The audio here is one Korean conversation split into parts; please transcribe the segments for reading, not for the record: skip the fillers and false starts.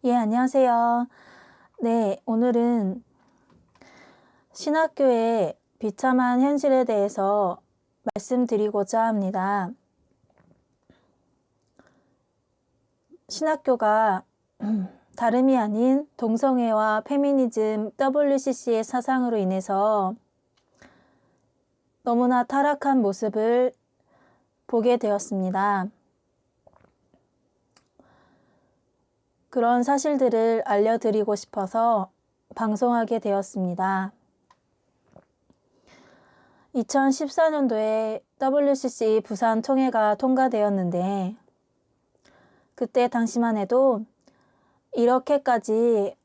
예, 안녕하세요. 네, 오늘은 신학교의 비참한 현실에 대해서 말씀드리고자 합니다. 신학교가 다름이 아닌 동성애와 페미니즘, WCC의 사상으로 인해서 너무나 타락한 모습을 보게 되었습니다. 그런 사실들을 알려드리고 싶어서 방송하게 되었습니다. 2014년도에 WCC 부산 총회가 통과되었는데 그때 당시만 해도 이렇게까지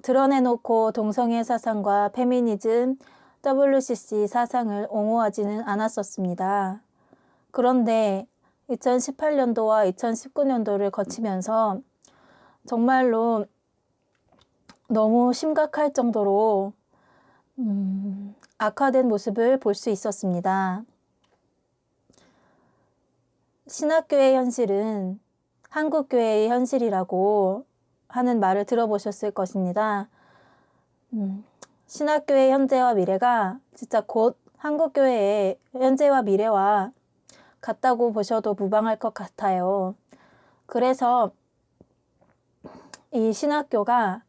드러내놓고 동성애 사상과 페미니즘, WCC 사상을 옹호하지는 않았었습니다. 그런데 2018년도와 2019년도를 거치면서 정말로 너무 심각할 정도로 악화된 모습을 볼 수 있었습니다. 신학교의 현실은 한국교회의 현실이라고 하는 말을 들어보셨을 것입니다. 신학교의 현재와 미래가 진짜 곧 한국교회의 현재와 미래와 같다고 보셔도 무방할 것 같아요. 그래서 이 신학교가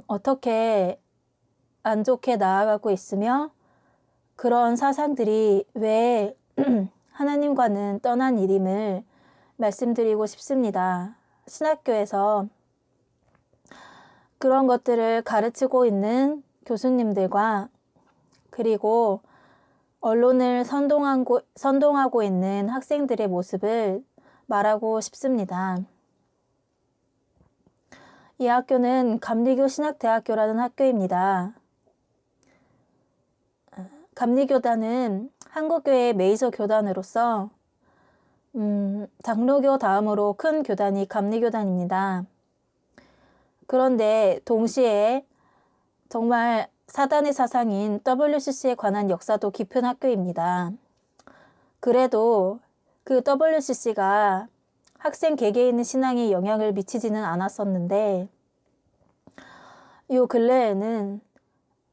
어떻게 안 좋게 나아가고 있으며 그런 사상들이 왜 하나님과는 떠난 일임을 말씀드리고 싶습니다. 신학교에서 그런 것들을 가르치고 있는 교수님들과 그리고 언론을 선동하고 있는 학생들의 모습을 말하고 싶습니다. 이 학교는 감리교 신학대학교라는 학교입니다. 감리교단은 한국교회의 메이저 교단으로서 장로교 다음으로 큰 교단이 감리교단입니다. 그런데 동시에 정말 사단의 사상인 WCC에 관한 역사도 깊은 학교입니다. 그래도 그 WCC가 학생 개개인의 신앙에 영향을 미치지는 않았었는데 요 근래에는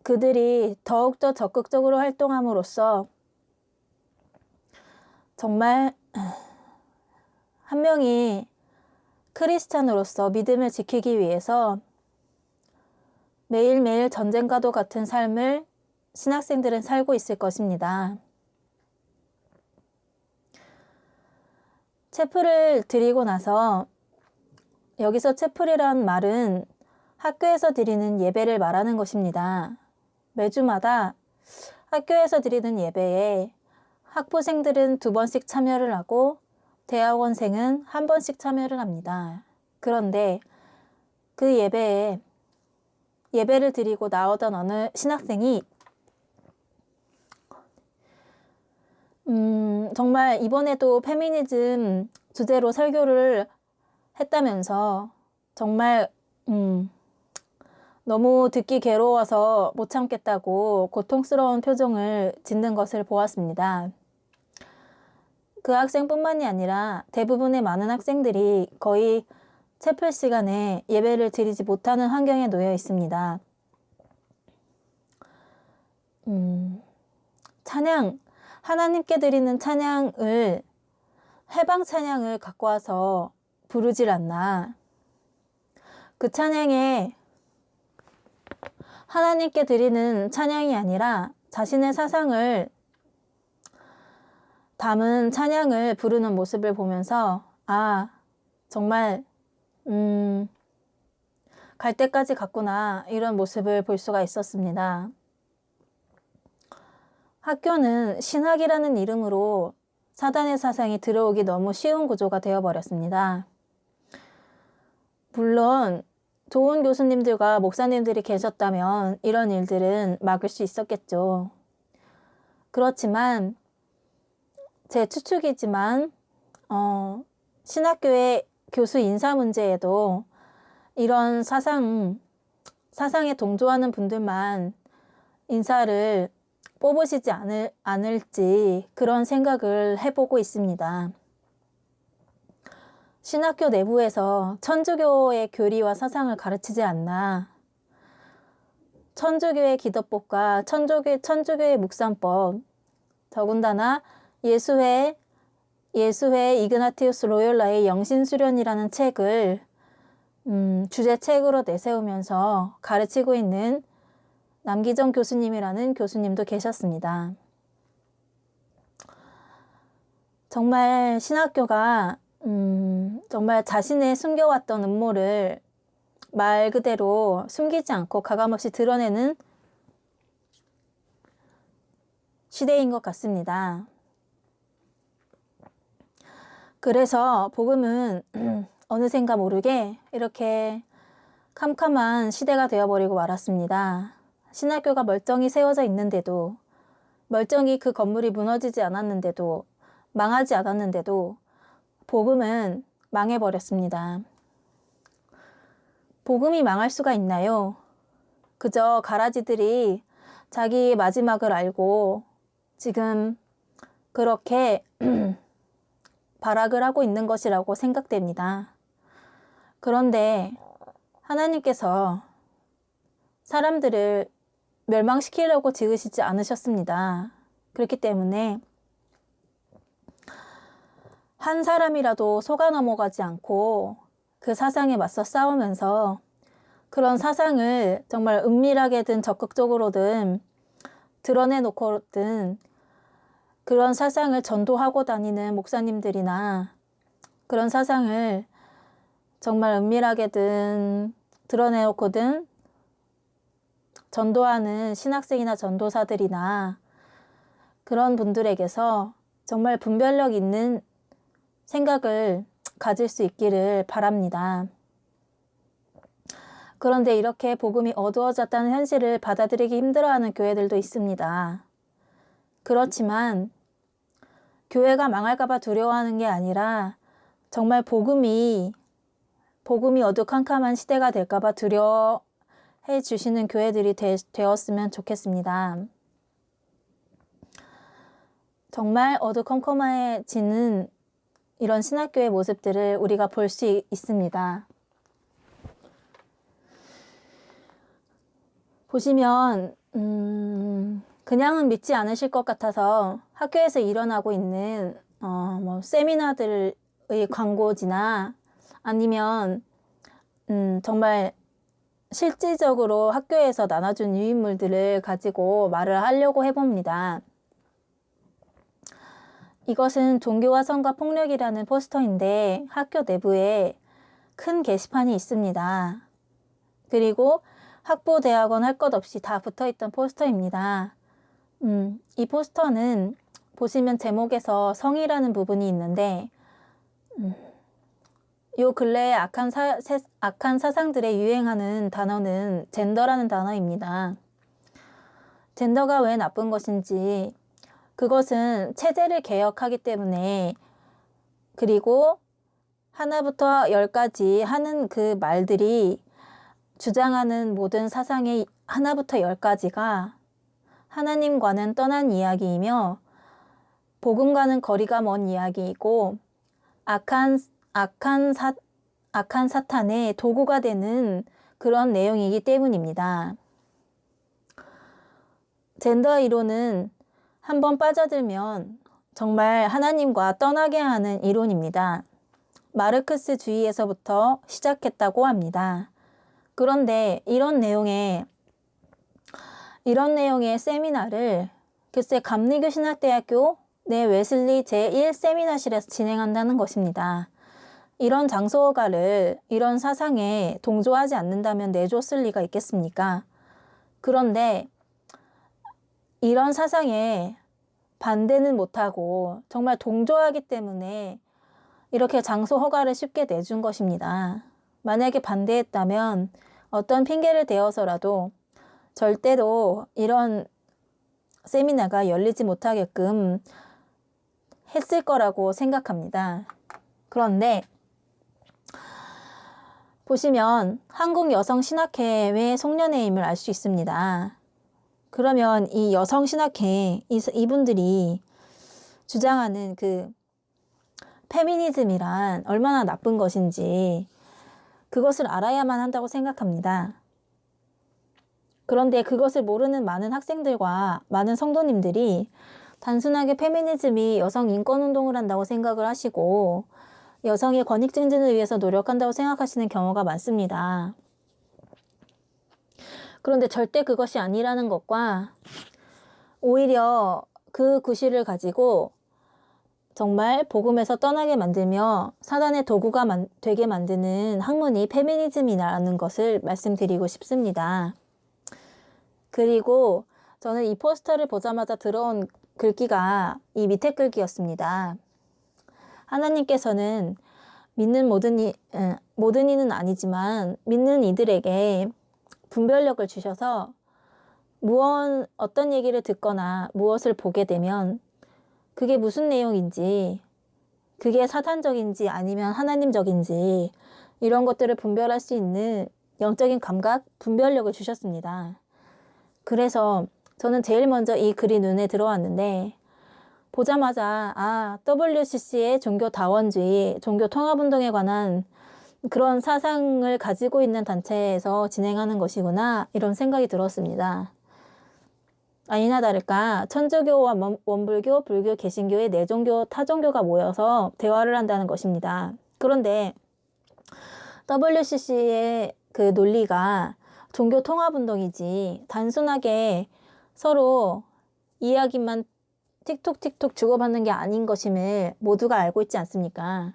그들이 더욱더 적극적으로 활동함으로써 정말 한 명이 크리스찬으로서 믿음을 지키기 위해서 매일매일 전쟁과도 같은 삶을 신학생들은 살고 있을 것입니다. 채플을 드리고 나서 여기서 채플이란 말은 학교에서 드리는 예배를 말하는 것입니다. 매주마다 학교에서 드리는 예배에 학부생들은 2번씩 참여를 하고 대학원생은 1번씩 참여를 합니다. 그런데 그 예배를 드리고 나오던 어느 신학생이 정말 이번에도 페미니즘 주제로 설교를 했다면서 정말 너무 듣기 괴로워서 못 참겠다고 고통스러운 표정을 짓는 것을 보았습니다. 그 학생뿐만이 아니라 대부분의 많은 학생들이 거의 채플 시간에 예배를 드리지 못하는 환경에 놓여 있습니다. 찬양, 하나님께 드리는 찬양을 해방 찬양을 갖고 와서 부르질 않나. 그 찬양에 하나님께 드리는 찬양이 아니라 자신의 사상을 담은 찬양을 부르는 모습을 보면서 정말 갈 때까지 갔구나 이런 모습을 볼 수가 있었습니다. 학교는 신학이라는 이름으로 사단의 사상이 들어오기 너무 쉬운 구조가 되어버렸습니다. 물론 좋은 교수님들과 목사님들이 계셨다면 이런 일들은 막을 수 있었겠죠. 그렇지만 제 추측이지만 신학교의 교수 인사 문제에도 이런 사상에 동조하는 분들만 인사를 뽑으시지 않을지 그런 생각을 해보고 있습니다. 신학교 내부에서 천주교의 교리와 사상을 가르치지 않나. 천주교의 기도법과 천주교의 묵상법, 더군다나 예수회 이그나티우스 로욜라의 영신수련이라는 책을 주제책으로 내세우면서 가르치고 있는 남기정 교수님이라는 교수님도 계셨습니다. 정말 신학교가 정말 자신의 숨겨왔던 음모를 말 그대로 숨기지 않고 가감없이 드러내는 시대인 것 같습니다. 그래서 복음은 어느샌가 모르게 이렇게 캄캄한 시대가 되어버리고 말았습니다. 신학교가 멀쩡히 세워져 있는데도, 멀쩡히 그 건물이 무너지지 않았는데도, 망하지 않았는데도 복음은 망해버렸습니다. 복음이 망할 수가 있나요? 그저 가라지들이 자기 마지막을 알고 지금 그렇게 발악을 하고 있는 것이라고 생각됩니다. 그런데 하나님께서 사람들을 멸망시키려고 지으시지 않으셨습니다. 그렇기 때문에 한 사람이라도 속아 넘어가지 않고 그 사상에 맞서 싸우면서 그런 사상을 정말 은밀하게든 적극적으로든 드러내놓고든 그런 사상을 전도하고 다니는 목사님들이나 그런 사상을 정말 은밀하게든 드러내놓고든 전도하는 신학생이나 전도사들이나 그런 분들에게서 정말 분별력 있는 생각을 가질 수 있기를 바랍니다. 그런데 이렇게 복음이 어두워졌다는 현실을 받아들이기 힘들어하는 교회들도 있습니다. 그렇지만 교회가 망할까봐 두려워하는 게 아니라 정말 복음이 어두컴컴한 시대가 될까봐 두려워해 주시는 교회들이 되었으면 좋겠습니다. 정말 어두컴컴해지는 이런 신학교의 모습들을 우리가 볼 수 있습니다. 보시면 그냥은 믿지 않으실 것 같아서 학교에서 일어나고 있는 세미나들의 광고지나 아니면 정말 실질적으로 학교에서 나눠준 유인물들을 가지고 말을 하려고 해봅니다. 이것은 종교와 성과 폭력이라는 포스터인데 학교 내부에 큰 게시판이 있습니다. 그리고 학부, 대학원 할 것 없이 다 붙어있던 포스터입니다. 이 포스터는 보시면 제목에서 성이라는 부분이 있는데 요 근래에 악한 사상들에 유행하는 단어는 젠더라는 단어입니다. 젠더가 왜 나쁜 것인지, 그것은 체제를 개혁하기 때문에, 그리고 하나부터 열까지 하는 그 말들이 주장하는 모든 사상의 하나부터 열까지가 하나님과는 떠난 이야기이며 복음과는 거리가 먼 이야기이고 악한 사탄의 도구가 되는 그런 내용이기 때문입니다. 젠더 이론은 한번 빠져들면 정말 하나님과 떠나게 하는 이론입니다. 마르크스 주의에서부터 시작했다고 합니다. 그런데 이런 내용의 세미나를 글쎄 감리교 신학대학교 내 웨슬리 제1세미나실에서 진행한다는 것입니다. 이런 장소가를 이런 사상에 동조하지 않는다면 내줬을 리가 있겠습니까? 그런데 이런 사상에 반대는 못하고 정말 동조하기 때문에 이렇게 장소 허가를 쉽게 내준 것입니다. 만약에 반대했다면 어떤 핑계를 대어서라도 절대로 이런 세미나가 열리지 못하게끔 했을 거라고 생각합니다. 그런데 보시면 한국여성신학회의 송년회임을 알 수 있습니다. 그러면 이 여성신학회, 이분들이 주장하는 그 페미니즘이란 얼마나 나쁜 것인지 그것을 알아야만 한다고 생각합니다. 그런데 그것을 모르는 많은 학생들과 많은 성도님들이 단순하게 페미니즘이 여성 인권운동을 한다고 생각을 하시고 여성의 권익 증진을 위해서 노력한다고 생각하시는 경우가 많습니다. 그런데 절대 그것이 아니라는 것과 오히려 그 구실을 가지고 정말 복음에서 떠나게 만들며 사단의 도구가 되게 만드는 학문이 페미니즘이라는 것을 말씀드리고 싶습니다. 그리고 저는 이 포스터를 보자마자 들어온 글귀가 이 밑에 글귀였습니다. 하나님께서는 믿는 모든 이는 아니지만 믿는 이들에게 분별력을 주셔서 어떤 얘기를 듣거나 무엇을 보게 되면 그게 무슨 내용인지, 그게 사탄적인지 아니면 하나님적인지 이런 것들을 분별할 수 있는 영적인 감각, 분별력을 주셨습니다. 그래서 저는 제일 먼저 이 글이 눈에 들어왔는데 보자마자 WCC의 종교 다원주의, 종교 통합운동에 관한 그런 사상을 가지고 있는 단체에서 진행하는 것이구나 이런 생각이 들었습니다. 아니나 다를까 천주교와 원불교, 불교, 개신교의 네 종교, 타종교가 모여서 대화를 한다는 것입니다. 그런데 WCC의 그 논리가 종교 통합운동이지 단순하게 서로 이야기만 틱톡 주고받는 게 아닌 것임을 모두가 알고 있지 않습니까?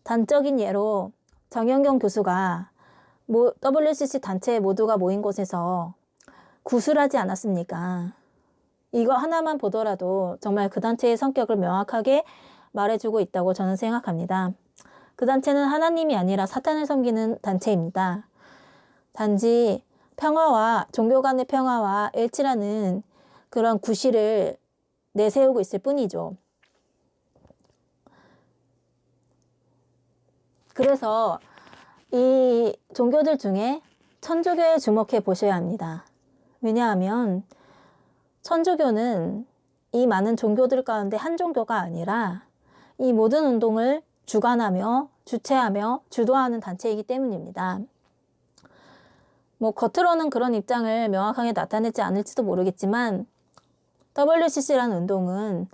단적인 예로 정현경 교수가 WCC 단체 모두가 모인 곳에서 구술하지 않았습니까? 이거 하나만 보더라도 정말 그 단체의 성격을 명확하게 말해주고 있다고 저는 생각합니다. 그 단체는 하나님이 아니라 사탄을 섬기는 단체입니다. 단지 평화와 종교 간의 평화와 일치라는 그런 구실을 내세우고 있을 뿐이죠. 그래서 이 종교들 중에 천주교에 주목해 보셔야 합니다. 왜냐하면 천주교는 이 많은 종교들 가운데 한 종교가 아니라 이 모든 운동을 주관하며 주체하며 주도하는 단체이기 때문입니다. 겉으로는 그런 입장을 명확하게 나타내지 않을지도 모르겠지만 WCC라는 운동은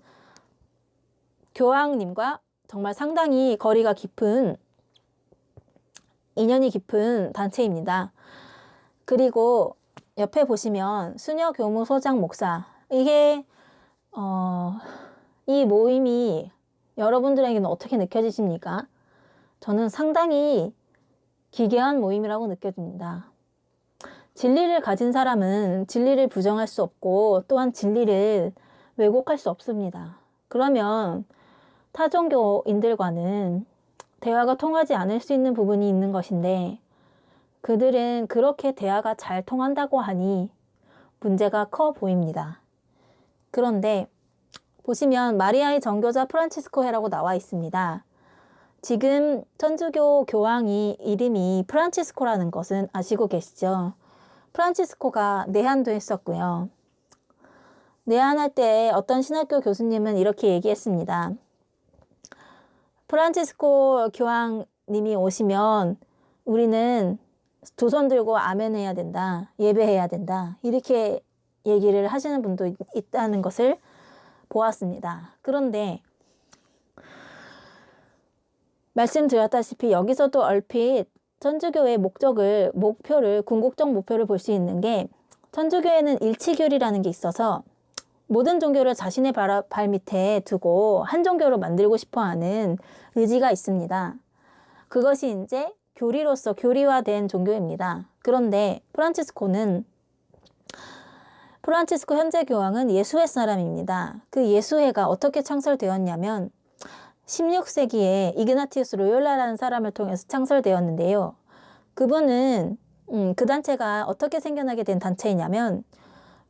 교황님과 정말 상당히 거리가 깊은 인연이 깊은 단체입니다. 그리고 옆에 보시면 수녀 교무소장 목사 이게 이 모임이 여러분들에게는 어떻게 느껴지십니까? 저는 상당히 기괴한 모임이라고 느껴집니다. 진리를 가진 사람은 진리를 부정할 수 없고 또한 진리를 왜곡할 수 없습니다. 그러면 타종교인들과는 대화가 통하지 않을 수 있는 부분이 있는 것인데 그들은 그렇게 대화가 잘 통한다고 하니 문제가 커 보입니다. 그런데 보시면 마리아의 정교자 프란치스코해라고 나와 있습니다. 지금 천주교 교황이 이름이 프란치스코라는 것은 아시고 계시죠? 프란치스코가 내한도 했었고요. 내한할 때 어떤 신학교 교수님은 이렇게 얘기했습니다. 프란치스코 교황님이 오시면 우리는 두 손 들고 아멘 해야 된다. 예배해야 된다. 이렇게 얘기를 하시는 분도 있다는 것을 보았습니다. 그런데 말씀드렸다시피 여기서도 얼핏 천주교의 궁극적 목표를 볼 수 있는 게 천주교에는 일치교리라는 게 있어서 모든 종교를 자신의 발 밑에 두고 한 종교로 만들고 싶어 하는 의지가 있습니다. 그것이 이제 교리로서 교리화된 종교입니다. 그런데 프란치스코 현재 교황은 예수회 사람입니다. 그 예수회가 어떻게 창설되었냐면 16세기에 이그나티우스 로욜라라는 사람을 통해서 창설되었는데요. 그분은 그 단체가 어떻게 생겨나게 된 단체이냐면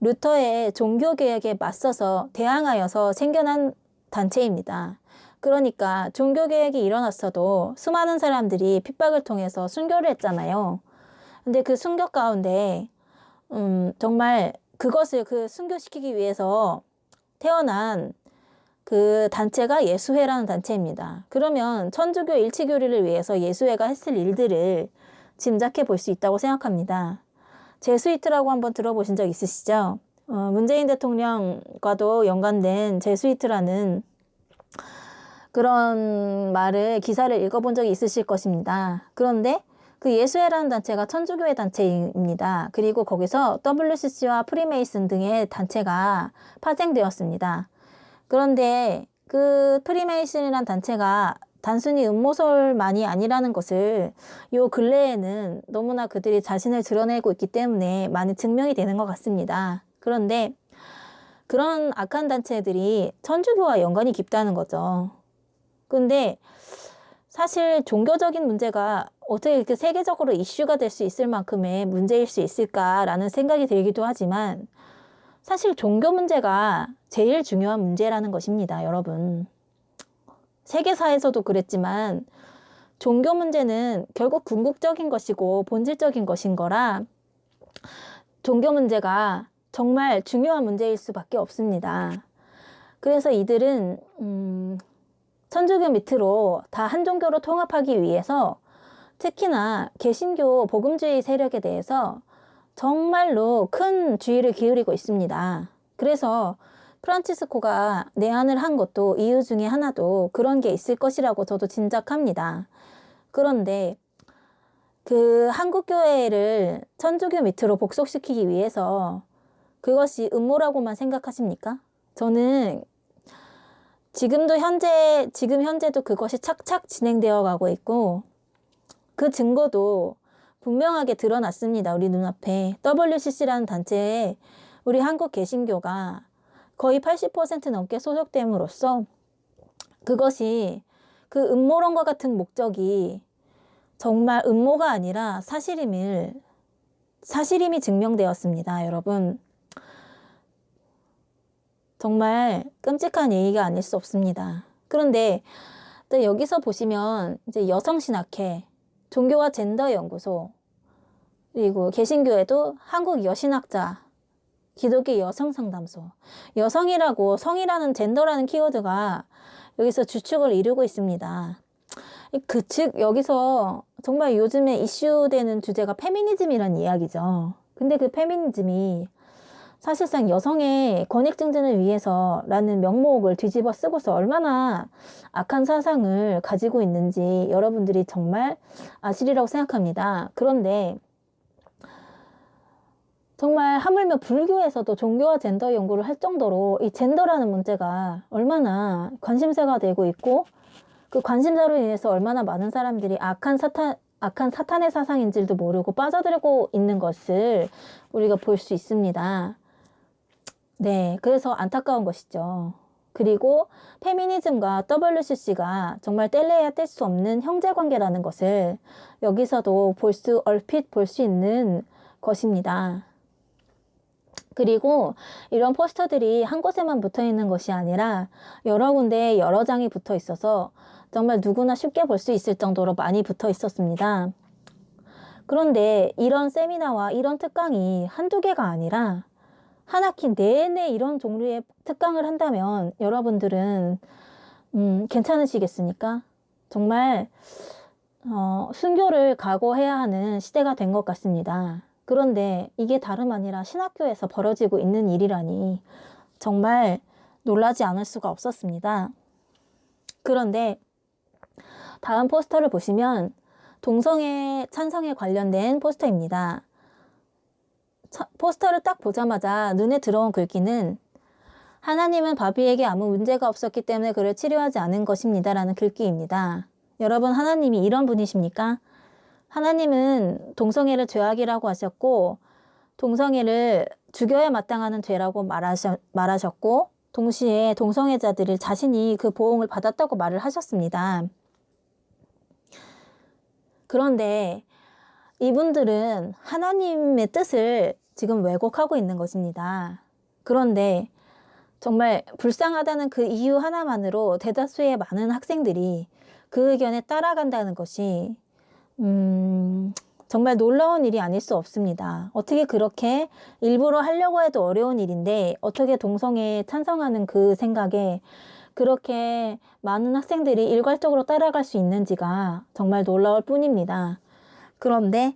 루터의 종교개혁에 맞서서 대항하여서 생겨난 단체입니다. 그러니까 종교개혁이 일어났어도 수많은 사람들이 핍박을 통해서 순교를 했잖아요. 근데 그 순교 가운데 정말 그것을 순교시키기 위해서 태어난 그 단체가 예수회라는 단체입니다. 그러면 천주교 일치교리를 위해서 예수회가 했을 일들을 짐작해 볼 수 있다고 생각합니다. 제수이트라고 한번 들어보신 적 있으시죠? 문재인 대통령과도 연관된 제수이트라는 그런 기사를 읽어본 적이 있으실 것입니다. 그런데 그 예수회라는 단체가 천주교의 단체입니다. 그리고 거기서 WCC와 프리메이슨 등의 단체가 파생되었습니다. 그런데 그 프리메이슨이라는 단체가 단순히 음모설만이 아니라는 것을 요 근래에는 너무나 그들이 자신을 드러내고 있기 때문에 많이 증명이 되는 것 같습니다. 그런데 그런 악한 단체들이 천주교와 연관이 깊다는 거죠. 근데 사실 종교적인 문제가 어떻게 이렇게 세계적으로 이슈가 될 수 있을 만큼의 문제일 수 있을까라는 생각이 들기도 하지만 사실 종교 문제가 제일 중요한 문제라는 것입니다, 여러분. 세계사에서도 그랬지만 종교 문제는 결국 궁극적인 것이고 본질적인 것인 거라 종교 문제가 정말 중요한 문제일 수밖에 없습니다. 그래서 이들은 천주교 밑으로 다 한 종교로 통합하기 위해서 특히나 개신교 복음주의 세력에 대해서 정말로 큰 주의를 기울이고 있습니다. 그래서 프란치스코가 내한을 한 것도 이유 중에 하나도 그런 게 있을 것이라고 저도 짐작합니다. 그런데 그 한국교회를 천주교 밑으로 복속시키기 위해서 그것이 음모라고만 생각하십니까? 저는 지금 현재도 그것이 착착 진행되어 가고 있고 그 증거도 분명하게 드러났습니다. 우리 눈앞에. WCC라는 단체에 우리 한국 개신교가 거의 80% 넘게 소속됨으로써 그것이 그 음모론과 같은 목적이 정말 음모가 아니라 사실임이 증명되었습니다. 여러분. 정말 끔찍한 얘기가 아닐 수 없습니다. 그런데 또 여기서 보시면 이제 여성신학회, 종교와 젠더 연구소, 그리고 개신교에도 한국 여신학자, 기독교 여성상담소, 여성이라고 성이라는 젠더라는 키워드가 여기서 주축을 이루고 있습니다. 즉 여기서 정말 요즘에 이슈되는 주제가 페미니즘이란 이야기죠. 근데 그 페미니즘이 사실상 여성의 권익 증진을 위해서라는 명목을 뒤집어 쓰고서 얼마나 악한 사상을 가지고 있는지 여러분들이 정말 아시리라고 생각합니다. 그런데 정말 하물며 불교에서도 종교와 젠더 연구를 할 정도로 이 젠더라는 문제가 얼마나 관심사가 되고 있고 그 관심사로 인해서 얼마나 많은 사람들이 악한 사탄의 사상인지도 모르고 빠져들고 있는 것을 우리가 볼 수 있습니다. 네, 그래서 안타까운 것이죠. 그리고 페미니즘과 WCC가 정말 뗄래야 뗄 수 없는 형제관계라는 것을 여기서도 얼핏 볼 수 있는 것입니다. 그리고 이런 포스터들이 한 곳에만 붙어 있는 것이 아니라 여러 군데 여러 장이 붙어 있어서 정말 누구나 쉽게 볼 수 있을 정도로 많이 붙어 있었습니다. 그런데 이런 세미나와 이런 특강이 한두 개가 아니라 한 학기 내내 이런 종류의 특강을 한다면 여러분들은 괜찮으시겠습니까? 정말 순교를 각오해야 하는 시대가 된 것 같습니다. 그런데 이게 다름 아니라 신학교에서 벌어지고 있는 일이라니 정말 놀라지 않을 수가 없었습니다. 그런데 다음 포스터를 보시면 동성애 찬성에 관련된 포스터입니다. 포스터를 딱 보자마자 눈에 들어온 글귀는 하나님은 바비에게 아무 문제가 없었기 때문에 그를 치료하지 않은 것입니다. 라는 글귀입니다. 여러분, 하나님이 이런 분이십니까? 하나님은 동성애를 죄악이라고 하셨고 동성애를 죽여야 마땅하는 죄라고 말하셨고 동시에 동성애자들을 자신이 그 보응을 받았다고 말을 하셨습니다. 그런데 이분들은 하나님의 뜻을 지금 왜곡하고 있는 것입니다. 그런데 정말 불쌍하다는 그 이유 하나만으로 대다수의 많은 학생들이 그 의견에 따라간다는 것이 정말 놀라운 일이 아닐 수 없습니다. 어떻게 그렇게 일부러 하려고 해도 어려운 일인데 어떻게 동성애에 찬성하는 그 생각에 그렇게 많은 학생들이 일괄적으로 따라갈 수 있는지가 정말 놀라울 뿐입니다. 그런데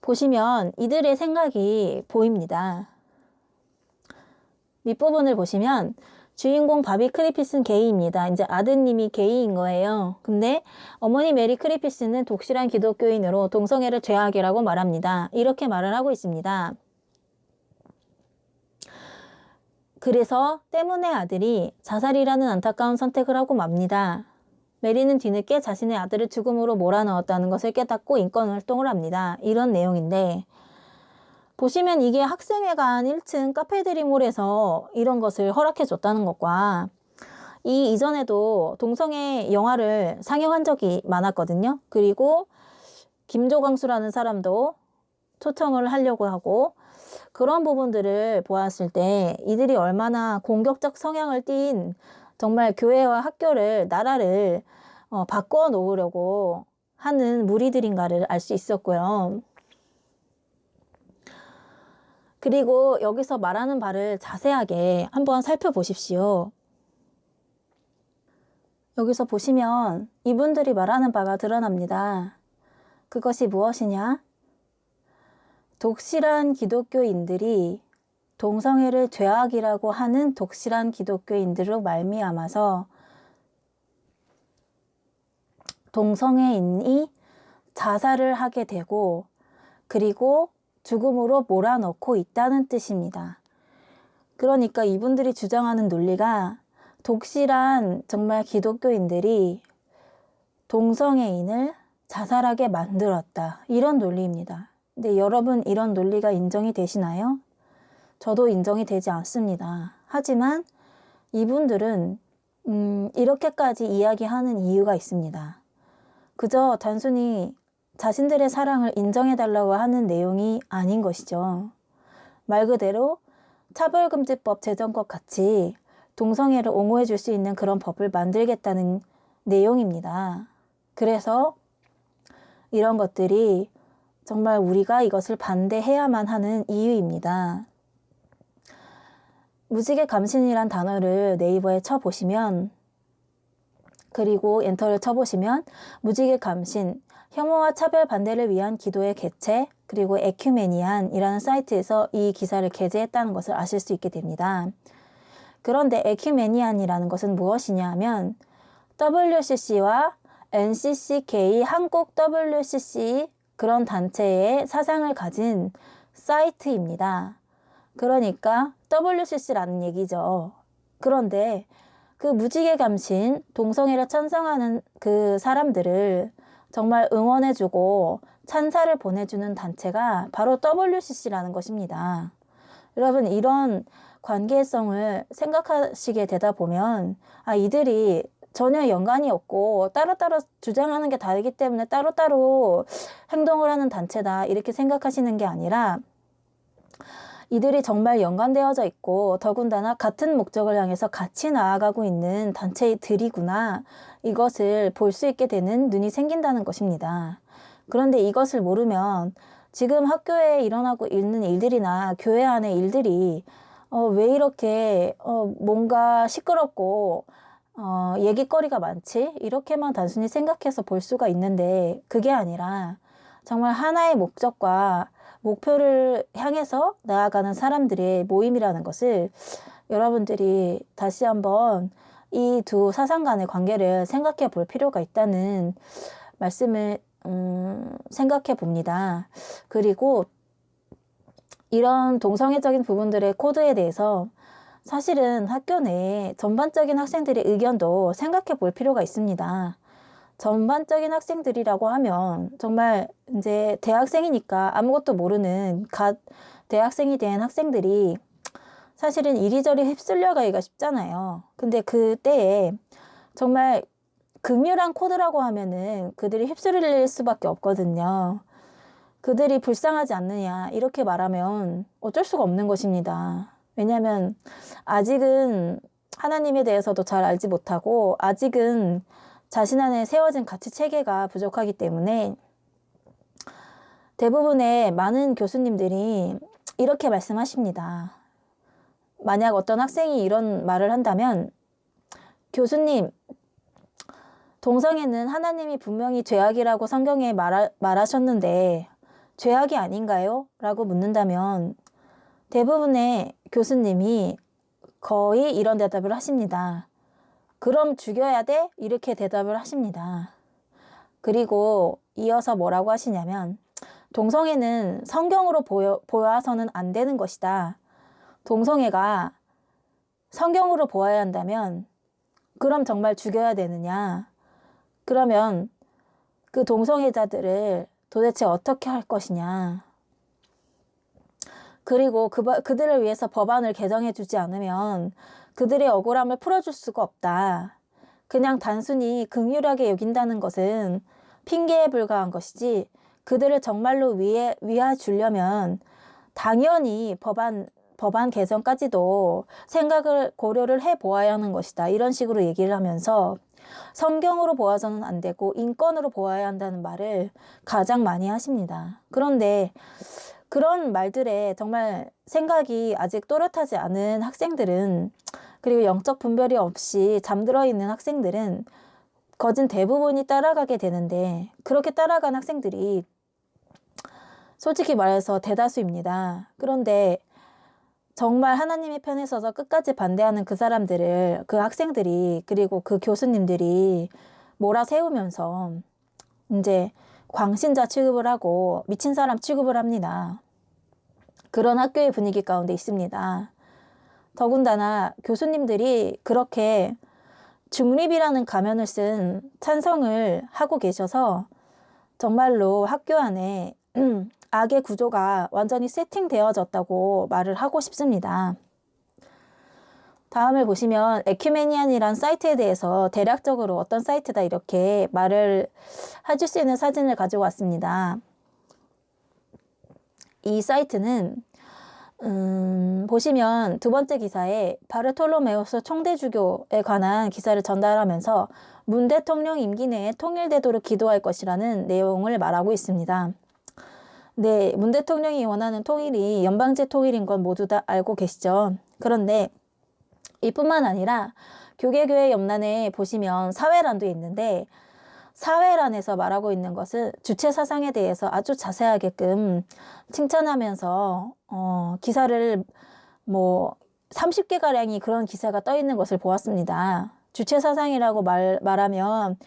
보시면 이들의 생각이 보입니다. 밑부분을 보시면 주인공 바비 크리피스는 게이입니다. 이제 아드님이 게이인 거예요. 근데 어머니 메리 크리피스는 독실한 기독교인으로 동성애를 죄악이라고 말합니다. 이렇게 말을 하고 있습니다. 그래서 때문에 아들이 자살이라는 안타까운 선택을 하고 맙니다. 메리는 뒤늦게 자신의 아들을 죽음으로 몰아넣었다는 것을 깨닫고 인권활동을 합니다. 이런 내용인데 보시면 이게 학생회관 1층 카페드림홀에서 이런 것을 허락해 줬다는 것과 이 이전에도 동성애 영화를 상영한 적이 많았거든요. 그리고 김조광수라는 사람도 초청을 하려고 하고 그런 부분들을 보았을 때 이들이 얼마나 공격적 성향을 띈 정말 교회와 학교를 나라를 바꿔 놓으려고 하는 무리들인가를 알 수 있었고요. 그리고 여기서 말하는 바를 자세하게 한번 살펴보십시오. 여기서 보시면 이분들이 말하는 바가 드러납니다. 그것이 무엇이냐? 독실한 기독교인들이 동성애를 죄악이라고 하는 독실한 기독교인들로 말미암아서 동성애인이 자살을 하게 되고 그리고 죽음으로 몰아넣고 있다는 뜻입니다. 그러니까 이분들이 주장하는 논리가 독실한 정말 기독교인들이 동성애인을 자살하게 만들었다. 이런 논리입니다. 근데 여러분 이런 논리가 인정이 되시나요? 저도 인정이 되지 않습니다. 하지만 이분들은 이렇게까지 이야기하는 이유가 있습니다. 그저 단순히 자신들의 사랑을 인정해달라고 하는 내용이 아닌 것이죠. 말 그대로 차별금지법 제정것 같이 동성애를 옹호해 줄 수 있는 그런 법을 만들겠다는 내용입니다. 그래서 이런 것들이 정말 우리가 이것을 반대해야만 하는 이유입니다. 무지개 감신이란 단어를 네이버에 쳐보시면 그리고 엔터를 쳐보시면 무지개 감신, 혐오와 차별 반대를 위한 기도의 개최, 그리고 에큐메니안이라는 사이트에서 이 기사를 게재했다는 것을 아실 수 있게 됩니다. 그런데 에큐메니안이라는 것은 무엇이냐 하면 WCC와 NCCK, 한국 WCC 그런 단체의 사상을 가진 사이트입니다. 그러니까 WCC라는 얘기죠. 그런데 그 무지개 감신, 동성애를 찬성하는 그 사람들을 정말 응원해주고 찬사를 보내주는 단체가 바로 WCC라는 것입니다. 여러분 이런 관계성을 생각하시게 되다 보면 이들이 전혀 연관이 없고 따로따로 주장하는 게 다르기 때문에 따로따로 행동을 하는 단체다 이렇게 생각하시는 게 아니라 이들이 정말 연관되어져 있고 더군다나 같은 목적을 향해서 같이 나아가고 있는 단체들이구나 이것을 볼 수 있게 되는 눈이 생긴다는 것입니다. 그런데 이것을 모르면 지금 학교에 일어나고 있는 일들이나 교회 안의 일들이 왜 이렇게 뭔가 시끄럽고 얘기거리가 많지? 이렇게만 단순히 생각해서 볼 수가 있는데 그게 아니라 정말 하나의 목적과 목표를 향해서 나아가는 사람들의 모임이라는 것을 여러분들이 다시 한번 이 두 사상 간의 관계를 생각해 볼 필요가 있다는 말씀을 생각해 봅니다. 그리고 이런 동성애적인 부분들의 코드에 대해서 사실은 학교 내에 전반적인 학생들의 의견도 생각해 볼 필요가 있습니다. 전반적인 학생들이라고 하면 정말 이제 대학생이니까 아무것도 모르는 갓 대학생이 된 학생들이 사실은 이리저리 휩쓸려 가기가 쉽잖아요. 근데 그때에 정말 극렬한 코드라고 하면은 그들이 휩쓸릴 수밖에 없거든요. 그들이 불쌍하지 않느냐 이렇게 말하면 어쩔 수가 없는 것입니다. 왜냐하면 아직은 하나님에 대해서도 잘 알지 못하고 아직은 자신 안에 세워진 가치 체계가 부족하기 때문에 대부분의 많은 교수님들이 이렇게 말씀하십니다. 만약 어떤 학생이 이런 말을 한다면 교수님, 동성애는 하나님이 분명히 죄악이라고 성경에 말하셨는데 죄악이 아닌가요? 라고 묻는다면 대부분의 교수님이 거의 이런 대답을 하십니다. 그럼 죽여야 돼? 이렇게 대답을 하십니다. 그리고 이어서 뭐라고 하시냐면 동성애는 성경으로 보아서는 안 되는 것이다. 동성애가 성경으로 보아야 한다면 그럼 정말 죽여야 되느냐? 그러면 그 동성애자들을 도대체 어떻게 할 것이냐? 그리고 그들을 위해서 법안을 개정해 주지 않으면 그들의 억울함을 풀어줄 수가 없다. 그냥 단순히 긍휼하게 여긴다는 것은 핑계에 불과한 것이지 그들을 정말로 위해 주려면 당연히 법안 개정까지도 생각을 고려를 해보아야 하는 것이다. 이런 식으로 얘기를 하면서 성경으로 보아서는 안 되고 인권으로 보아야 한다는 말을 가장 많이 하십니다. 그런데 그런 말들에 정말 생각이 아직 또렷하지 않은 학생들은, 그리고 영적 분별이 없이 잠들어 있는 학생들은 거진 대부분이 따라가게 되는데, 그렇게 따라간 학생들이 솔직히 말해서 대다수입니다. 그런데 정말 하나님의 편에 서서 끝까지 반대하는 그 사람들을, 그 학생들이, 그리고 그 교수님들이 몰아세우면서 이제 광신자 취급을 하고 미친 사람 취급을 합니다. 그런 학교의 분위기 가운데 있습니다. 더군다나 교수님들이 그렇게 중립이라는 가면을 쓴 찬성을 하고 계셔서 정말로 학교 안에 악의 구조가 완전히 세팅되어졌다고 말을 하고 싶습니다. 다음을 보시면 에큐메니안이란 사이트에 대해서 대략적으로 어떤 사이트다 이렇게 말을 해줄 수 있는 사진을 가지고 왔습니다. 이 사이트는 보시면 두 번째 기사에 바르톨로메우스 총대주교에 관한 기사를 전달하면서 문 대통령 임기 내에 통일되도록 기도할 것이라는 내용을 말하고 있습니다. 네, 문 대통령이 원하는 통일이 연방제 통일인 건 모두 다 알고 계시죠? 그런데 이뿐만 아니라 교계교회 옆란에 보시면 사회란도 있는데, 사회란에서 말하고 있는 것은 주체 사상에 대해서 아주 자세하게끔 칭찬하면서 기사를 30개가량이 그런 기사가 떠 있는 것을 보았습니다. 주체 사상이라고 말하면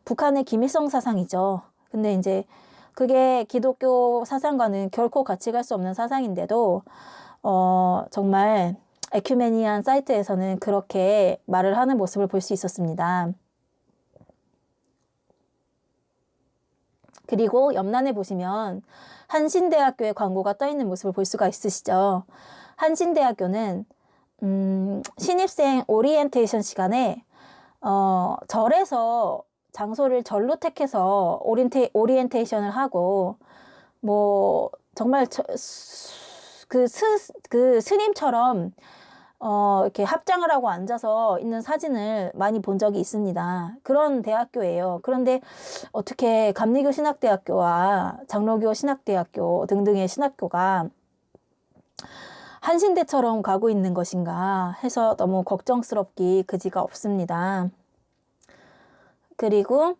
북한의 김일성 사상이죠. 근데 이제 그게 기독교 사상과는 결코 같이 갈 수 없는 사상인데도 정말 에큐메니안 사이트에서는 그렇게 말을 하는 모습을 볼 수 있었습니다. 그리고 옆란에 보시면 한신대학교의 광고가 떠 있는 모습을 볼 수가 있으시죠. 한신대학교는 신입생 오리엔테이션 시간에 절에서 장소를 절로 택해서 오리엔테이션을 하고 정말 그 스님처럼 이렇게 합장을 하고 앉아서 있는 사진을 많이 본 적이 있습니다. 그런 대학교예요. 그런데 어떻게 감리교 신학대학교와 장로교 신학대학교 등등의 신학교가 한신대처럼 가고 있는 것인가 해서 너무 걱정스럽기 그지가 없습니다. 그리고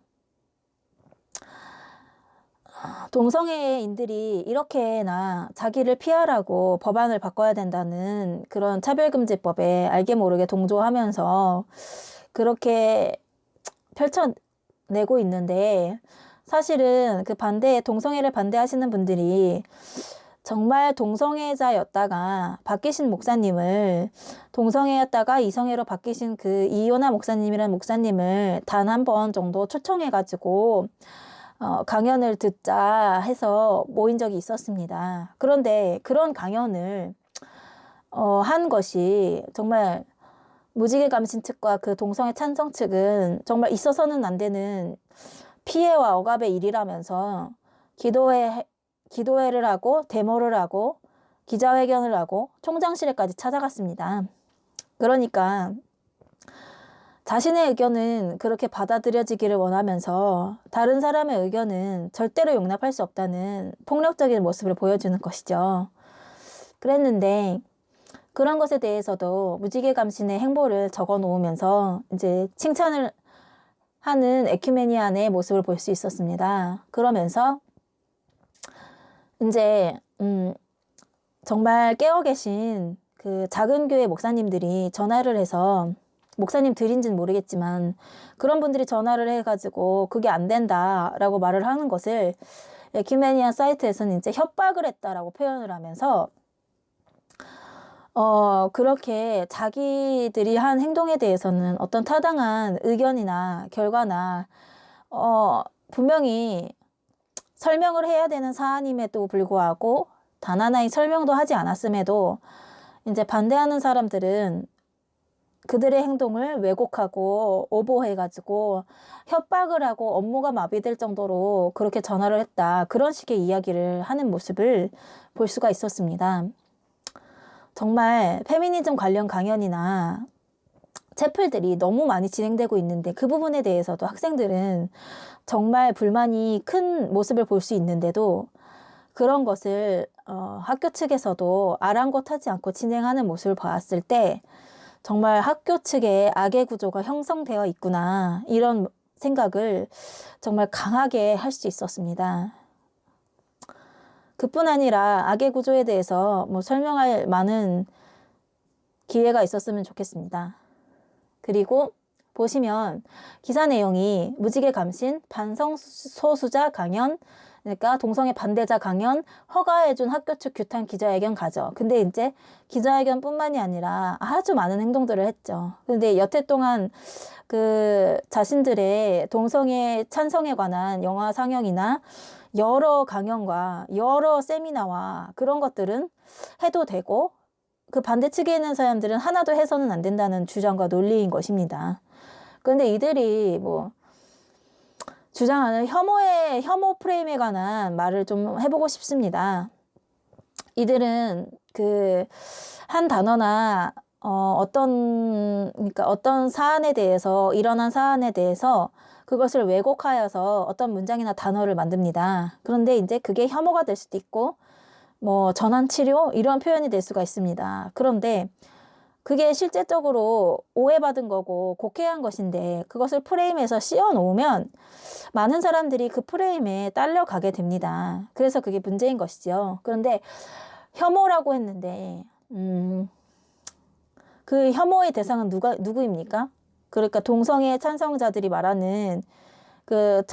동성애인들이 이렇게나 자기를 피하라고 법안을 바꿔야 된다는 그런 차별금지법에 알게 모르게 동조하면서 그렇게 펼쳐내고 있는데, 사실은 그 동성애를 반대하시는 분들이 정말 동성애자였다가 바뀌신 목사님을, 동성애였다가 이성애로 바뀌신 그 이요나 목사님이라는 목사님을 단 한 번 정도 초청해가지고 강연을 듣자 해서 모인 적이 있었습니다. 그런데 그런 강연을 한 것이 정말 무지개감신 측과 그 동성애 찬성 측은 정말 있어서는 안 되는 피해와 억압의 일이라면서 기도회를 하고 데모를 하고 기자회견을 하고 총장실에까지 찾아갔습니다. 그러니까 자신의 의견은 그렇게 받아들여지기를 원하면서 다른 사람의 의견은 절대로 용납할 수 없다는 폭력적인 모습을 보여주는 것이죠. 그랬는데 그런 것에 대해서도 무지개감신의 행보를 적어 놓으면서 이제 칭찬을 하는 에큐메니안의 모습을 볼 수 있었습니다. 그러면서 이제 정말 깨어 계신 그 작은 교회 목사님들이 전화를 해서, 목사님들인지는 모르겠지만 그런 분들이 전화를 해가지고 그게 안 된다라고 말을 하는 것을 에큐메니안 사이트에서는 이제 협박을 했다라고 표현을 하면서 그렇게 자기들이 한 행동에 대해서는 어떤 타당한 의견이나 결과나 분명히 설명을 해야 되는 사안임에도 불구하고 단 하나의 설명도 하지 않았음에도 이제 반대하는 사람들은 그들의 행동을 왜곡하고 오보해가지고 협박을 하고 업무가 마비될 정도로 그렇게 전화를 했다. 그런 식의 이야기를 하는 모습을 볼 수가 있었습니다. 정말 페미니즘 관련 강연이나 채플들이 너무 많이 진행되고 있는데 그 부분에 대해서도 학생들은 정말 불만이 큰 모습을 볼 수 있는데도 그런 것을 학교 측에서도 아랑곳하지 않고 진행하는 모습을 봤을 때 정말 학교 측에 악의 구조가 형성되어 있구나, 이런 생각을 정말 강하게 할 수 있었습니다. 그뿐 아니라 악의 구조에 대해서 뭐 설명할 많은 기회가 있었으면 좋겠습니다. 그리고 보시면 기사 내용이 무지개감신, 반성소수자 강연, 그러니까 동성애 반대자 강연, 허가해준 학교 측 규탄 기자회견 가죠. 근데 이제 기자회견뿐만이 아니라 아주 많은 행동들을 했죠. 근데 여태 동안 그 자신들의 동성애 찬성에 관한 영화 상영이나 여러 강연과 여러 세미나와 그런 것들은 해도 되고, 그 반대 측에 있는 사람들은 하나도 해서는 안 된다는 주장과 논리인 것입니다. 그런데 이들이 뭐 주장하는 혐오 프레임에 관한 말을 좀 해보고 싶습니다. 이들은 그 한 단어나 그러니까 어떤 사안에 대해서, 일어난 사안에 대해서 그것을 왜곡하여서 어떤 문장이나 단어를 만듭니다. 그런데 이제 그게 혐오가 될 수도 있고 뭐 전환치료 이런 표현이 될 수가 있습니다. 그런데 그게 실제적으로 오해받은 거고 곡해한 것인데 그것을 프레임에서 씌워 놓으면 많은 사람들이 그 프레임에 딸려가게 됩니다. 그래서 그게 문제인 것이죠. 그런데 혐오라고 했는데 그 혐오의 대상은 누구입니까? 그러니까 동성애 찬성자들이 말하는 그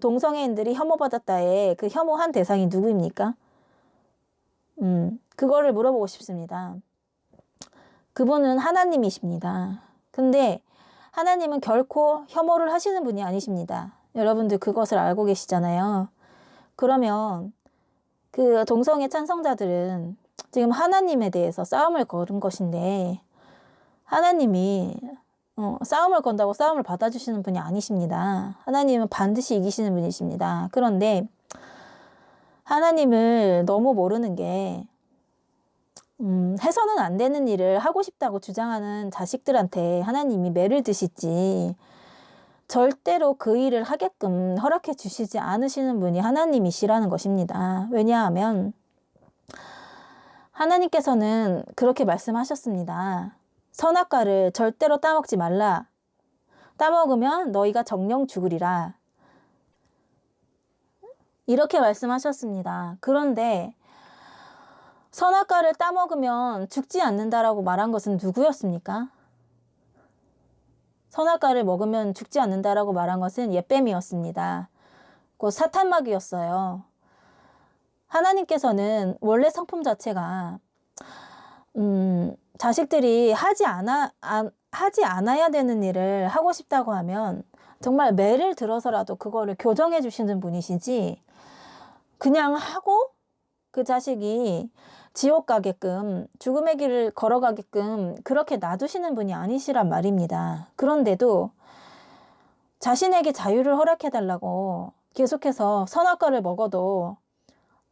동성애인들이 혐오받았다의 그 혐오한 대상이 누구입니까? 그거를 물어보고 싶습니다. 그분은 하나님이십니다. 근데 하나님은 결코 혐오를 하시는 분이 아니십니다. 여러분들 그것을 알고 계시잖아요. 그러면 그 동성애 찬성자들은 지금 하나님에 대해서 싸움을 걸은 것인데, 하나님이 싸움을 건다고 싸움을 받아주시는 분이 아니십니다. 하나님은 반드시 이기시는 분이십니다. 그런데 하나님을 너무 모르는 게, 해서는 안 되는 일을 하고 싶다고 주장하는 자식들한테 하나님이 매를 드시지 절대로 그 일을 하게끔 허락해 주시지 않으시는 분이 하나님이시라는 것입니다. 왜냐하면 하나님께서는 그렇게 말씀하셨습니다. 선악과를 절대로 따먹지 말라. 따먹으면 너희가 정령 죽으리라. 이렇게 말씀하셨습니다. 그런데 선악과를 따먹으면 죽지 않는다라고 말한 것은 누구였습니까? 선악과를 먹으면 죽지 않는다라고 말한 것은 옓뱀이었습니다. 곧 사탄마귀였어요. 하나님께서는 원래 성품 자체가 자식들이 하지 않아야 되는 일을 하고 싶다고 하면 정말 매를 들어서라도 그거를 교정해 주시는 분이시지, 그냥 하고 그 자식이 지옥 가게끔, 죽음의 길을 걸어가게끔 그렇게 놔두시는 분이 아니시란 말입니다. 그런데도 자신에게 자유를 허락해달라고 계속해서 선악과를 먹어도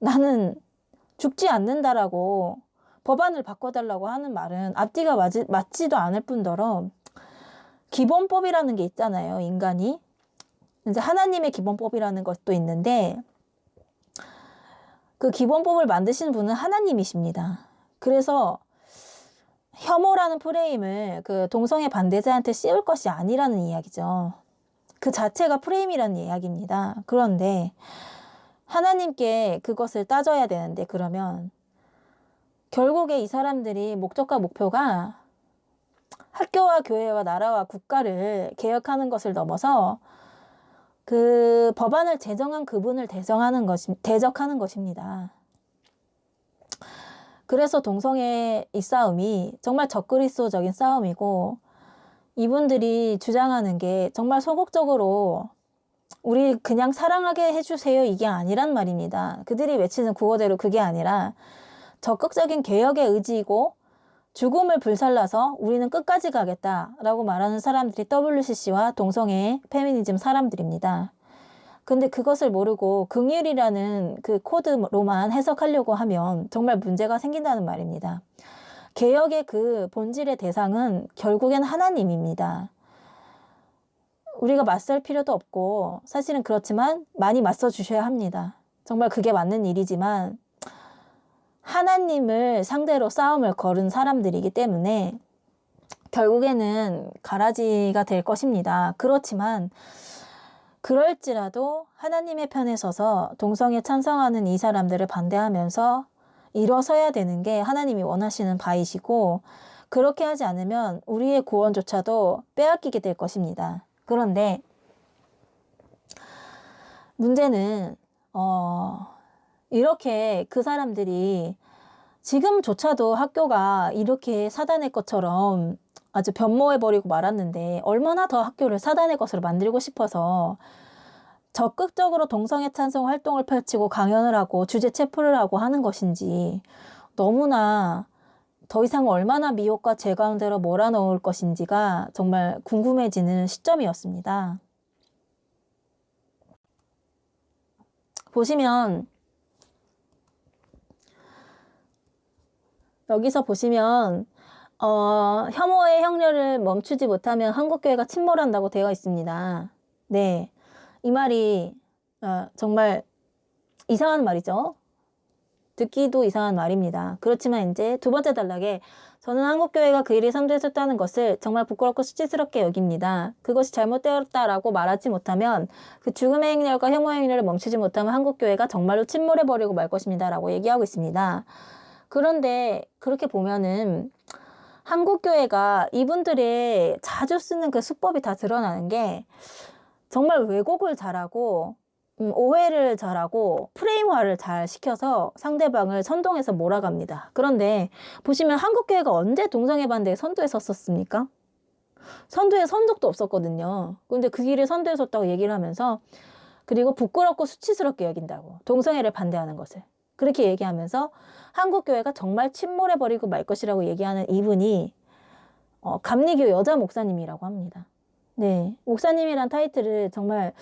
나는 죽지 않는다라고 법안을 바꿔달라고 하는 말은 앞뒤가 맞지도 않을 뿐더러 기본법이라는 게 있잖아요, 인간이. 이제 하나님의 기본법이라는 것도 있는데 그 기본법을 만드신 분은 하나님이십니다. 그래서 혐오라는 프레임을 그 동성애 반대자한테 씌울 것이 아니라는 이야기죠. 그 자체가 프레임이라는 이야기입니다. 그런데 하나님께 그것을 따져야 되는데, 그러면 결국에 이 사람들이 목적과 목표가 학교와 교회와 나라와 국가를 개혁하는 것을 넘어서 그 법안을 제정한 그분을 대적하는 것입니다. 그래서 동성애 이 싸움이 정말 적그리스도적인 싸움이고, 이분들이 주장하는 게 정말 소극적으로 우리 그냥 사랑하게 해주세요 이게 아니란 말입니다. 그들이 외치는 구호대로 그게 아니라 적극적인 개혁의 의지이고, 죽음을 불살라서 우리는 끝까지 가겠다라고 말하는 사람들이 WCC와 동성애 페미니즘 사람들입니다. 근데 그것을 모르고 긍휼이라는 그 코드로만 해석하려고 하면 정말 문제가 생긴다는 말입니다. 개혁의 그 본질의 대상은 결국엔 하나님입니다. 우리가 맞설 필요도 없고, 사실은 그렇지만 많이 맞서 주셔야 합니다. 정말 그게 맞는 일이지만 하나님을 상대로 싸움을 걸은 사람들이기 때문에 결국에는 가라지가 될 것입니다. 그렇지만 그럴지라도 하나님의 편에 서서 동성애 찬성하는 이 사람들을 반대하면서 일어서야 되는 게 하나님이 원하시는 바이시고, 그렇게 하지 않으면 우리의 구원조차도 빼앗기게 될 것입니다. 그런데 문제는 이렇게 그 사람들이 지금조차도 학교가 이렇게 사단의 것처럼 아주 변모해버리고 말았는데, 얼마나 더 학교를 사단의 것으로 만들고 싶어서 적극적으로 동성애 찬성 활동을 펼치고 강연을 하고 주제 체포를 하고 하는 것인지, 너무나 더 이상 얼마나 미혹과 제 가운데로 몰아넣을 것인지가 정말 궁금해지는 시점이었습니다. 보시면, 여기서 보시면 혐오의 형렬을 멈추지 못하면 한국교회가 침몰한다고 되어 있습니다. 네, 이 말이 정말 이상한 말이죠. 듣기도 이상한 말입니다. 그렇지만 이제 두 번째 단락에, 저는 한국교회가 그 일이 선도했었다는 것을 정말 부끄럽고 수치스럽게 여깁니다. 그것이 잘못되었다라고 말하지 못하면, 그 죽음의 행렬과 혐오의 행렬을 멈추지 못하면 한국교회가 정말로 침몰해버리고 말 것입니다 라고 얘기하고 있습니다. 그런데 그렇게 보면은 한국교회가 이분들의 자주 쓰는 그 수법이 다 드러나는 게, 정말 왜곡을 잘하고 오해를 잘하고 프레임화를 잘 시켜서 상대방을 선동해서 몰아갑니다. 그런데 보시면 한국교회가 언제 동성애 반대에 선두에 섰었습니까? 선두에 선 적도 없었거든요. 근데 그 길을 선두에 섰다고 얘기를 하면서, 그리고 부끄럽고 수치스럽게 여긴다고, 동성애를 반대하는 것을 그렇게 얘기하면서 한국교회가 정말 침몰해버리고 말 것이라고 얘기하는 이분이 감리교 여자 목사님이라고 합니다. 네, 목사님이란 타이틀을 정말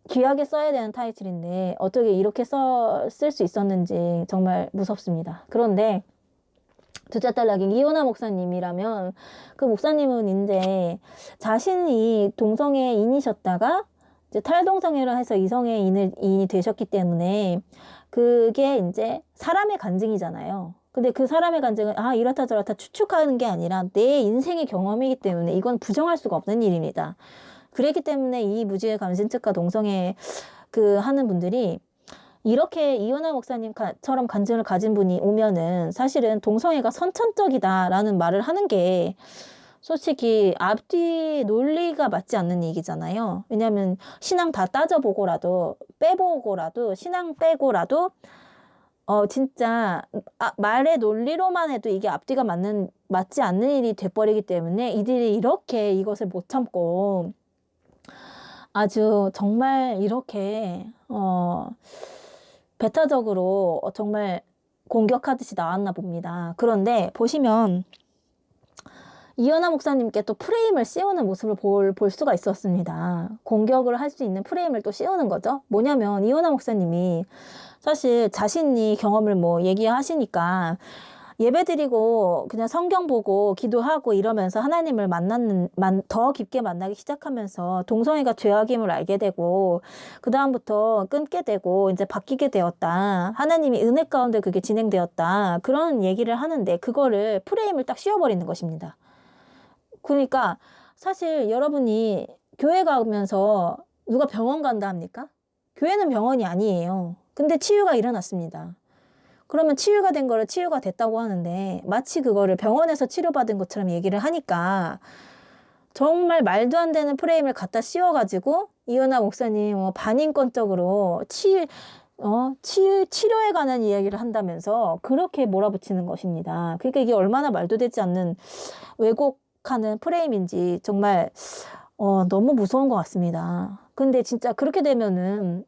귀하게 써야 되는 타이틀인데 어떻게 이렇게 쓸 수 있었는지 정말 무섭습니다. 그런데 둘째 딸락인 이호나 목사님이라면, 그 목사님은 이제 자신이 동성애인이셨다가 이제 탈동성애를 해서 이성애인이 되셨기 때문에 그게 이제 사람의 간증이잖아요. 근데 그 사람의 간증은 이렇다 저렇다 추측하는 게 아니라 내 인생의 경험이기 때문에 이건 부정할 수가 없는 일입니다. 그렇기 때문에 이 무지의 감신특과 동성애 하는 분들이 이렇게 이호나 목사님처럼 간증을 가진 분이 오면은 사실은 동성애가 선천적이다라는 말을 하는 게 솔직히 앞뒤 논리가 맞지 않는 얘기잖아요. 왜냐하면 신앙 다 따져보고라도 신앙 빼고라도 진짜 말의 논리로만 해도 이게 앞뒤가 맞지 않는 일이 돼버리기 때문에 이들이 이렇게 이것을 못 참고 아주 정말 이렇게 배타적으로 정말 공격하듯이 나왔나 봅니다. 그런데 보시면 이현아 목사님께 또 프레임을 씌우는 모습을 볼 수가 있었습니다. 공격을 할 수 있는 프레임을 또 씌우는 거죠. 뭐냐면 이현아 목사님이 사실 자신이 경험을 얘기하시니까 예배드리고 그냥 성경 보고 기도하고 이러면서 하나님을 더 깊게 만나기 시작하면서 동성애가 죄악임을 알게 되고 그다음부터 끊게 되고 이제 바뀌게 되었다. 하나님이 은혜 가운데 그게 진행되었다. 그런 얘기를 하는데 그거를 프레임을 딱 씌워버리는 것입니다. 그러니까 사실 여러분이 교회 가면서 누가 병원 간다 합니까? 교회는 병원이 아니에요. 근데 치유가 일어났습니다. 그러면 치유가 된 거를 치유가 됐다고 하는데 마치 그거를 병원에서 치료받은 것처럼 얘기를 하니까 정말 말도 안 되는 프레임을 갖다 씌워가지고 이은하 목사님 반인권적으로 치료에 관한 이야기를 한다면서 그렇게 몰아붙이는 것입니다. 그러니까 이게 얼마나 말도 되지 않는 왜곡하는 프레임인지 정말 너무 무서운 것 같습니다. 근데 진짜 그렇게 되면은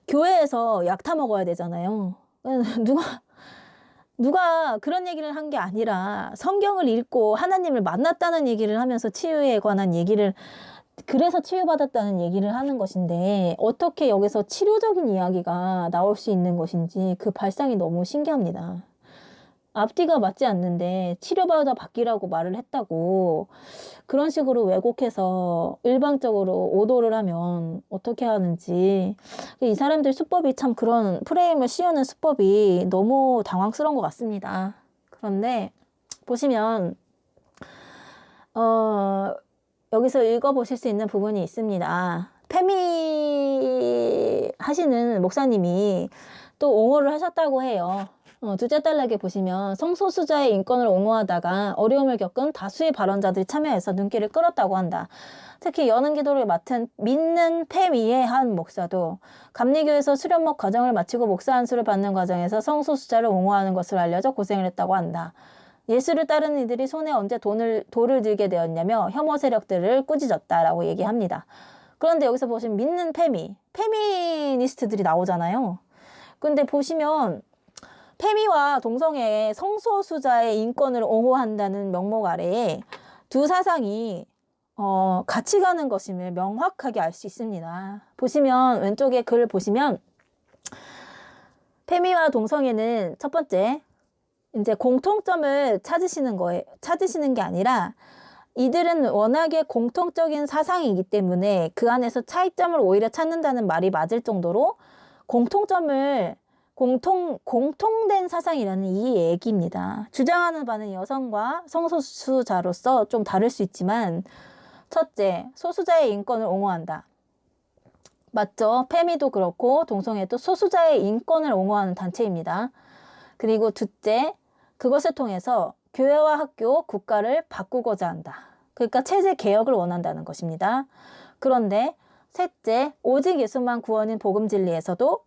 교회에서 약 타 먹어야 되잖아요. 누가 그런 얘기를 한 게 아니라 성경을 읽고 하나님을 만났다는 얘기를 하면서 치유에 관한 얘기를 그래서 치유받았다는 얘기를 하는 것인데 어떻게 여기서 치료적인 이야기가 나올 수 있는 것인지 그 발상이 너무 신기합니다. 앞뒤가 맞지 않는데 치료받아 바뀌라고 말을 했다고 그런 식으로 왜곡해서 일방적으로 오도를 하면 어떻게 하는지 이 사람들 수법이 참 그런 프레임을 씌우는 수법이 너무 당황스러운 것 같습니다. 그런데 보시면 여기서 읽어보실 수 있는 부분이 있습니다. 페미 하시는 목사님이 또 옹호를 하셨다고 해요. 둘째 단락에 보시면 성소수자의 인권을 옹호하다가 어려움을 겪은 다수의 발언자들이 참여해서 눈길을 끌었다고 한다. 특히 여는 기도를 맡은 믿는 페미의 한 목사도 감리교에서 수련목 과정을 마치고 목사 안수를 받는 과정에서 성소수자를 옹호하는 것으로 알려져 고생을 했다고 한다. 예수를 따르는 이들이 손에 언제 돌을 들게 되었냐며 혐오 세력들을 꾸짖었다라고 얘기합니다. 그런데 여기서 보시면 믿는 페미니스트들이 나오잖아요. 근데 보시면 페미와 동성애의 성소수자의 인권을 옹호한다는 명목 아래에 두 사상이 같이 가는 것임을 명확하게 알 수 있습니다. 보시면 왼쪽에 글을 보시면 페미와 동성애는 첫 번째 이제 공통점을 찾으시는 게 아니라 이들은 워낙에 공통적인 사상이기 때문에 그 안에서 차이점을 오히려 찾는다는 말이 맞을 정도로 공통된 사상이라는 이 얘기입니다. 주장하는 바는 여성과 성소수자로서 좀 다를 수 있지만 첫째, 소수자의 인권을 옹호한다. 맞죠? 페미도 그렇고 동성애도 소수자의 인권을 옹호하는 단체입니다. 그리고 둘째, 그것을 통해서 교회와 학교, 국가를 바꾸고자 한다. 그러니까 체제 개혁을 원한다는 것입니다. 그런데 셋째, 오직 예수만 구원인 복음 진리에서도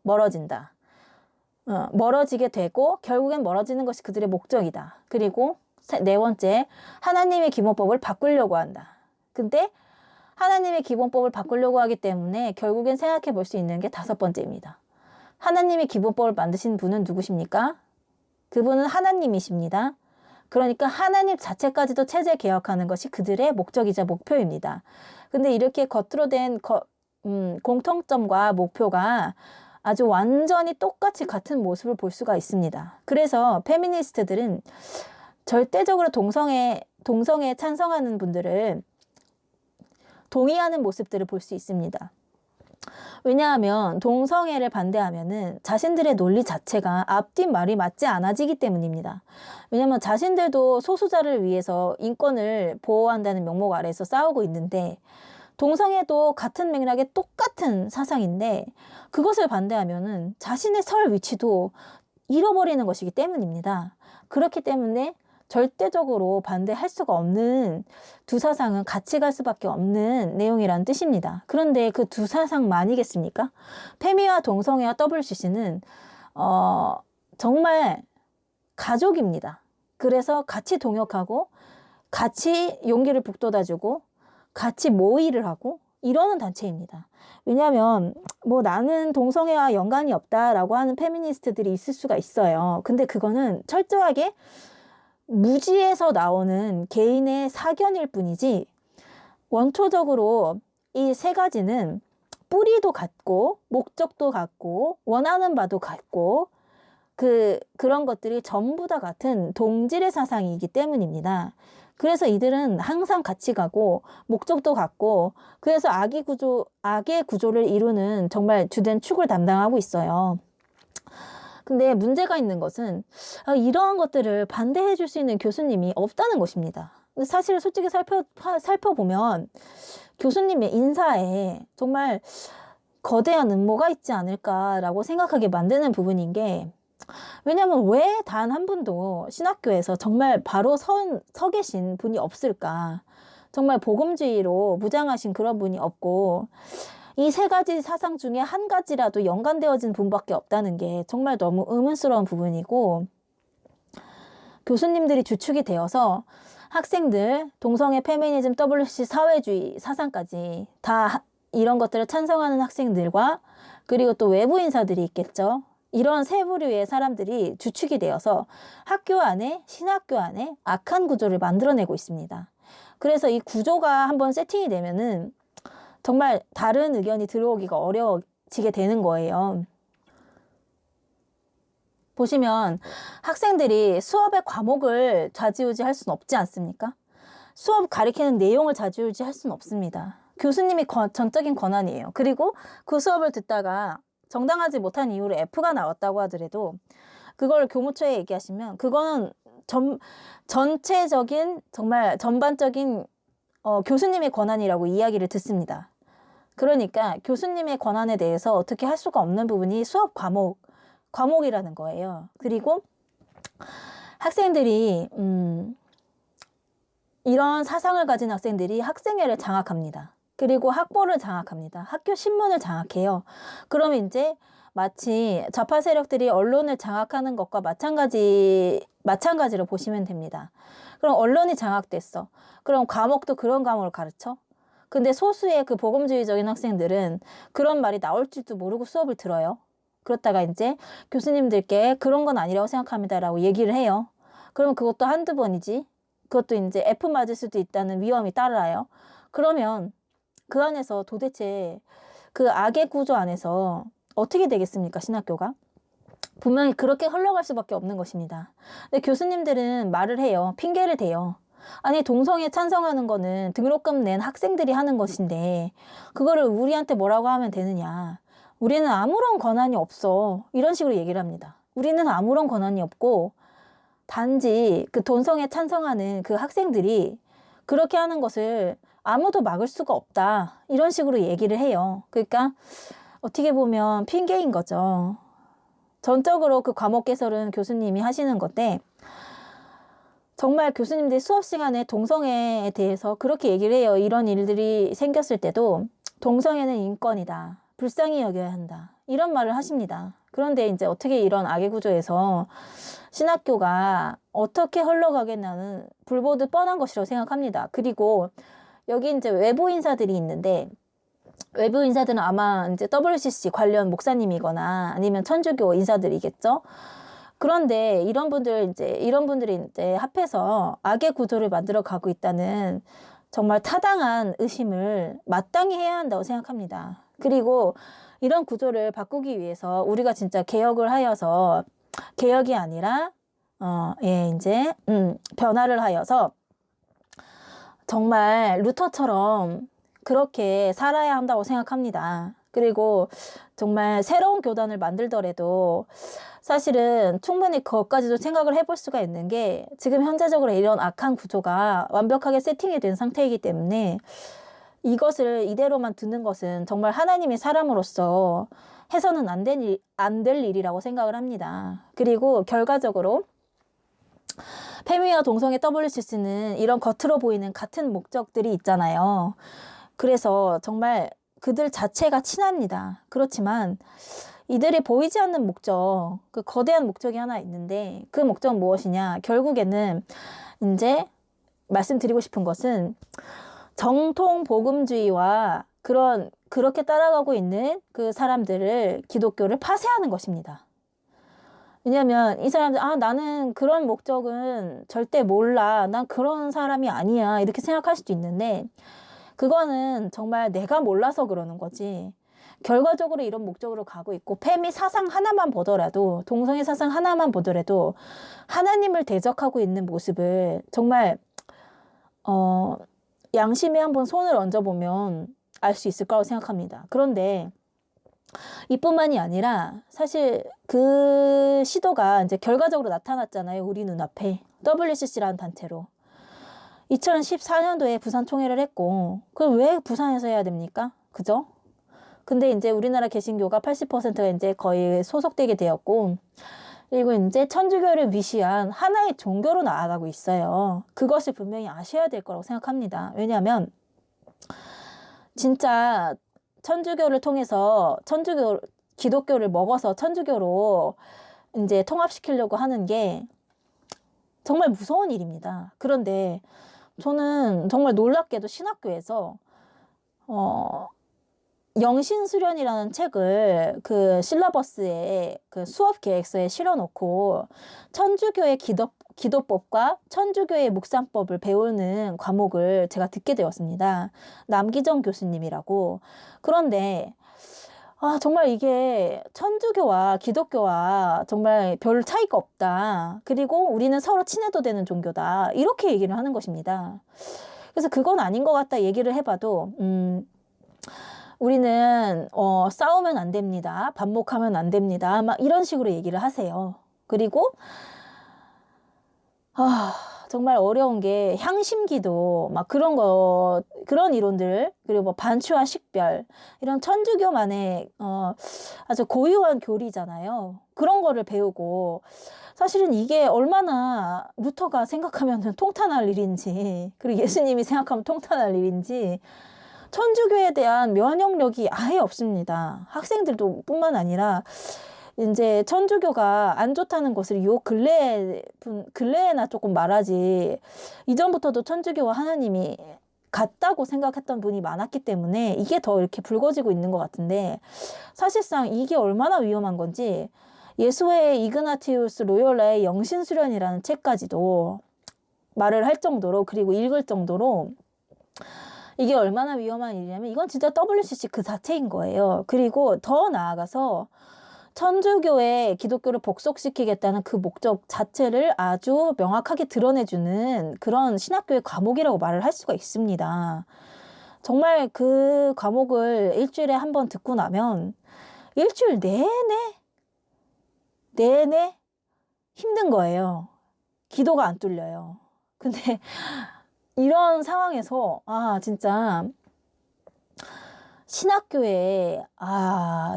멀어지게 되고 결국엔 멀어지는 것이 그들의 목적이다. 그리고 네 번째, 하나님의 기본법을 바꾸려고 한다. 근데 하나님의 기본법을 바꾸려고 하기 때문에 결국엔 생각해 볼 수 있는 게 다섯 번째입니다. 하나님의 기본법을 만드신 분은 누구십니까? 그분은 하나님이십니다. 그러니까 하나님 자체까지도 체제 개혁하는 것이 그들의 목적이자 목표입니다. 근데 이렇게 겉으로 된 공통점과 목표가 아주 완전히 똑같이 같은 모습을 볼 수가 있습니다. 그래서 페미니스트들은 절대적으로 동성애에 찬성하는 분들을 동의하는 모습들을 볼 수 있습니다. 왜냐하면 동성애를 반대하면은 자신들의 논리 자체가 앞뒷말이 맞지 않아지기 때문입니다. 왜냐하면 자신들도 소수자를 위해서 인권을 보호한다는 명목 아래에서 싸우고 있는데 동성애도 같은 맥락의 똑같은 사상인데 그것을 반대하면은 자신의 설 위치도 잃어버리는 것이기 때문입니다. 그렇기 때문에 절대적으로 반대할 수가 없는 두 사상은 같이 갈 수밖에 없는 내용이라는 뜻입니다. 그런데 그 두 사상만이겠습니까? 페미와 동성애와 WCC는 정말 가족입니다. 그래서 같이 동역하고 같이 용기를 북돋아주고 같이 모의를 하고 이러는 단체입니다. 왜냐하면 나는 동성애와 연관이 없다라고 하는 페미니스트들이 있을 수가 있어요. 근데 그거는 철저하게 무지에서 나오는 개인의 사견일 뿐이지 원초적으로 이 세 가지는 뿌리도 같고 목적도 같고 원하는 바도 같고 그런 것들이 전부 다 같은 동질의 사상이기 때문입니다. 그래서 이들은 항상 같이 가고 목적도 같고 그래서 악의 구조를 이루는 정말 주된 축을 담당하고 있어요. 근데 문제가 있는 것은 이러한 것들을 반대해 줄 수 있는 교수님이 없다는 것입니다. 사실 솔직히 살펴보면 교수님의 인사에 정말 거대한 음모가 있지 않을까라고 생각하게 만드는 부분인 게 왜냐면 왜 단 한 분도 신학교에서 정말 바로 서 계신 분이 없을까? 정말 복음주의로 무장하신 그런 분이 없고 이 세 가지 사상 중에 한 가지라도 연관되어진 분밖에 없다는 게 정말 너무 의문스러운 부분이고 교수님들이 주축이 되어서 학생들, 동성애, 페미니즘, WC, 사회주의, 사상까지 다 이런 것들을 찬성하는 학생들과 그리고 또 외부 인사들이 있겠죠. 이런 세 부류의 사람들이 주축이 되어서 학교 안에, 신학교 안에 악한 구조를 만들어내고 있습니다. 그래서 이 구조가 한번 세팅이 되면은 정말 다른 의견이 들어오기가 어려워지게 되는 거예요. 보시면 학생들이 수업의 과목을 좌지우지 할 수는 없지 않습니까? 수업 가리키는 내용을 좌지우지 할 수는 없습니다. 교수님이 전적인 권한이에요. 그리고 그 수업을 듣다가 정당하지 못한 이유로 F가 나왔다고 하더라도 그걸 교무처에 얘기하시면 그거는 전체적인 정말 전반적인 교수님의 권한이라고 이야기를 듣습니다. 그러니까 교수님의 권한에 대해서 어떻게 할 수가 없는 부분이 수업 과목이라는 거예요. 그리고 학생들이 이런 사상을 가진 학생들이 학생회를 장악합니다. 그리고 학보를 장악합니다. 학교 신문을 장악해요. 그러면 이제 마치 좌파 세력들이 언론을 장악하는 것과 마찬가지로 보시면 됩니다. 그럼 언론이 장악됐어. 그럼 과목도 그런 과목을 가르쳐? 근데 소수의 그 복음주의적인 학생들은 그런 말이 나올 줄도 모르고 수업을 들어요. 그렇다가 이제 교수님들께 그런 건 아니라고 생각합니다라고 얘기를 해요. 그럼 그것도 한두 번이지. 그것도 이제 F 맞을 수도 있다는 위험이 따라요. 그러면 그 안에서 도대체 그 악의 구조 안에서 어떻게 되겠습니까, 신학교가? 분명히 그렇게 흘러갈 수밖에 없는 것입니다. 근데 교수님들은 말을 해요. 핑계를 대요. 아니, 동성애 찬성하는 거는 등록금 낸 학생들이 하는 것인데 그거를 우리한테 뭐라고 하면 되느냐. 우리는 아무런 권한이 없어. 이런 식으로 얘기를 합니다. 우리는 아무런 권한이 없고 단지 그 동성애 찬성하는 그 학생들이 그렇게 하는 것을 아무도 막을 수가 없다. 이런 식으로 얘기를 해요. 그러니까 어떻게 보면 핑계인 거죠. 전적으로 그 과목 개설은 교수님이 하시는 건데 정말 교수님들이 수업 시간에 동성애에 대해서 그렇게 얘기를 해요. 이런 일들이 생겼을 때도 동성애는 인권이다. 불쌍히 여겨야 한다. 이런 말을 하십니다. 그런데 이제 어떻게 이런 악의 구조에서 신학교가 어떻게 흘러가겠냐는 불보듯 뻔한 것이라고 생각합니다. 그리고 여기 이제 외부 인사들이 있는데 외부 인사들은 아마 이제 WCC 관련 목사님이거나 아니면 천주교 인사들이겠죠. 그런데 이런 분들이 이제 합해서 악의 구조를 만들어 가고 있다는 정말 타당한 의심을 마땅히 해야 한다고 생각합니다. 그리고 이런 구조를 바꾸기 위해서 우리가 진짜 개혁을 하여서 개혁이 아니라 이제 변화를 하여서 정말 루터처럼 그렇게 살아야 한다고 생각합니다. 그리고 정말 새로운 교단을 만들더라도 사실은 충분히 그것까지도 생각을 해볼 수가 있는 게 지금 현재적으로 이런 악한 구조가 완벽하게 세팅이 된 상태이기 때문에 이것을 이대로만 두는 것은 정말 하나님의 사람으로서 해서는 안 될 일이라고 생각을 합니다. 그리고 결과적으로 페미와 동성애 WCC는 이런 겉으로 보이는 같은 목적들이 있잖아요. 그래서 정말 그들 자체가 친합니다. 그렇지만 이들이 보이지 않는 목적, 그 거대한 목적이 하나 있는데 그 목적은 무엇이냐? 결국에는 이제 말씀드리고 싶은 것은 정통 복음주의와 그렇게 따라가고 있는 그 사람들을 기독교를 파쇄하는 것입니다. 왜냐면 이 사람들 나는 그런 목적은 절대 몰라. 난 그런 사람이 아니야. 이렇게 생각할 수도 있는데 그거는 정말 내가 몰라서 그러는 거지. 결과적으로 이런 목적으로 가고 있고, 팸이 사상 하나만 보더라도, 동성애 사상 하나만 보더라도 하나님을 대적하고 있는 모습을 정말 양심에 한번 손을 얹어보면 알 수 있을 거라고 생각합니다. 그런데 이뿐만이 아니라 사실 그 시도가 이제 결과적으로 나타났잖아요. 우리 눈앞에. WCC라는 단체로. 2014년도에 부산 총회를 했고, 그걸 왜 부산에서 해야 됩니까? 그죠? 근데 이제 우리나라 개신교가 80%가 이제 거의 소속되게 되었고, 그리고 이제 천주교를 위시한 하나의 종교로 나아가고 있어요. 그것을 분명히 아셔야 될 거라고 생각합니다. 왜냐하면 진짜 천주교를 통해서 기독교를 먹어서 천주교로 이제 통합시키려고 하는 게 정말 무서운 일입니다. 그런데 저는 정말 놀랍게도 신학교에서 영신수련이라는 책을 그 실러버스에 그 수업 계획서에 실어놓고 천주교의 기도법과 천주교의 묵상법을 배우는 과목을 제가 듣게 되었습니다. 남기정 교수님이라고. 그런데 정말 이게 천주교와 기독교와 정말 별 차이가 없다. 그리고 우리는 서로 친해도 되는 종교다. 이렇게 얘기를 하는 것입니다. 그래서 그건 아닌 것 같다 얘기를 해봐도 우리는 싸우면 안 됩니다. 반목하면 안 됩니다. 막 이런 식으로 얘기를 하세요. 그리고 정말 어려운 게 향심기도 막 그런 이론들, 그리고 뭐 반추와 식별, 이런 천주교만의 아주 고유한 교리잖아요. 그런 거를 배우고, 사실은 이게 얼마나 루터가 생각하면 통탄할 일인지, 그리고 예수님이 생각하면 통탄할 일인지, 천주교에 대한 면역력이 아예 없습니다. 학생들도 뿐만 아니라 이제 천주교가 안 좋다는 것을 요 근래에나 조금 말하지, 이전부터도 천주교와 하나님이 같다고 생각했던 분이 많았기 때문에 이게 더 이렇게 불거지고 있는 것 같은데, 사실상 이게 얼마나 위험한 건지 예수의 이그나티우스 로열라의 영신수련이라는 책까지도 말을 할 정도로, 그리고 읽을 정도로 이게 얼마나 위험한 일이냐면 이건 진짜 WCC 그 자체인 거예요. 그리고 더 나아가서 천주교의 기독교를 복속시키겠다는 그 목적 자체를 아주 명확하게 드러내주는 그런 신학교의 과목이라고 말을 할 수가 있습니다. 정말 그 과목을 일주일에 한 번 듣고 나면 일주일 내내 힘든 거예요. 기도가 안 뚫려요. 근데 이런 상황에서 진짜 신학교에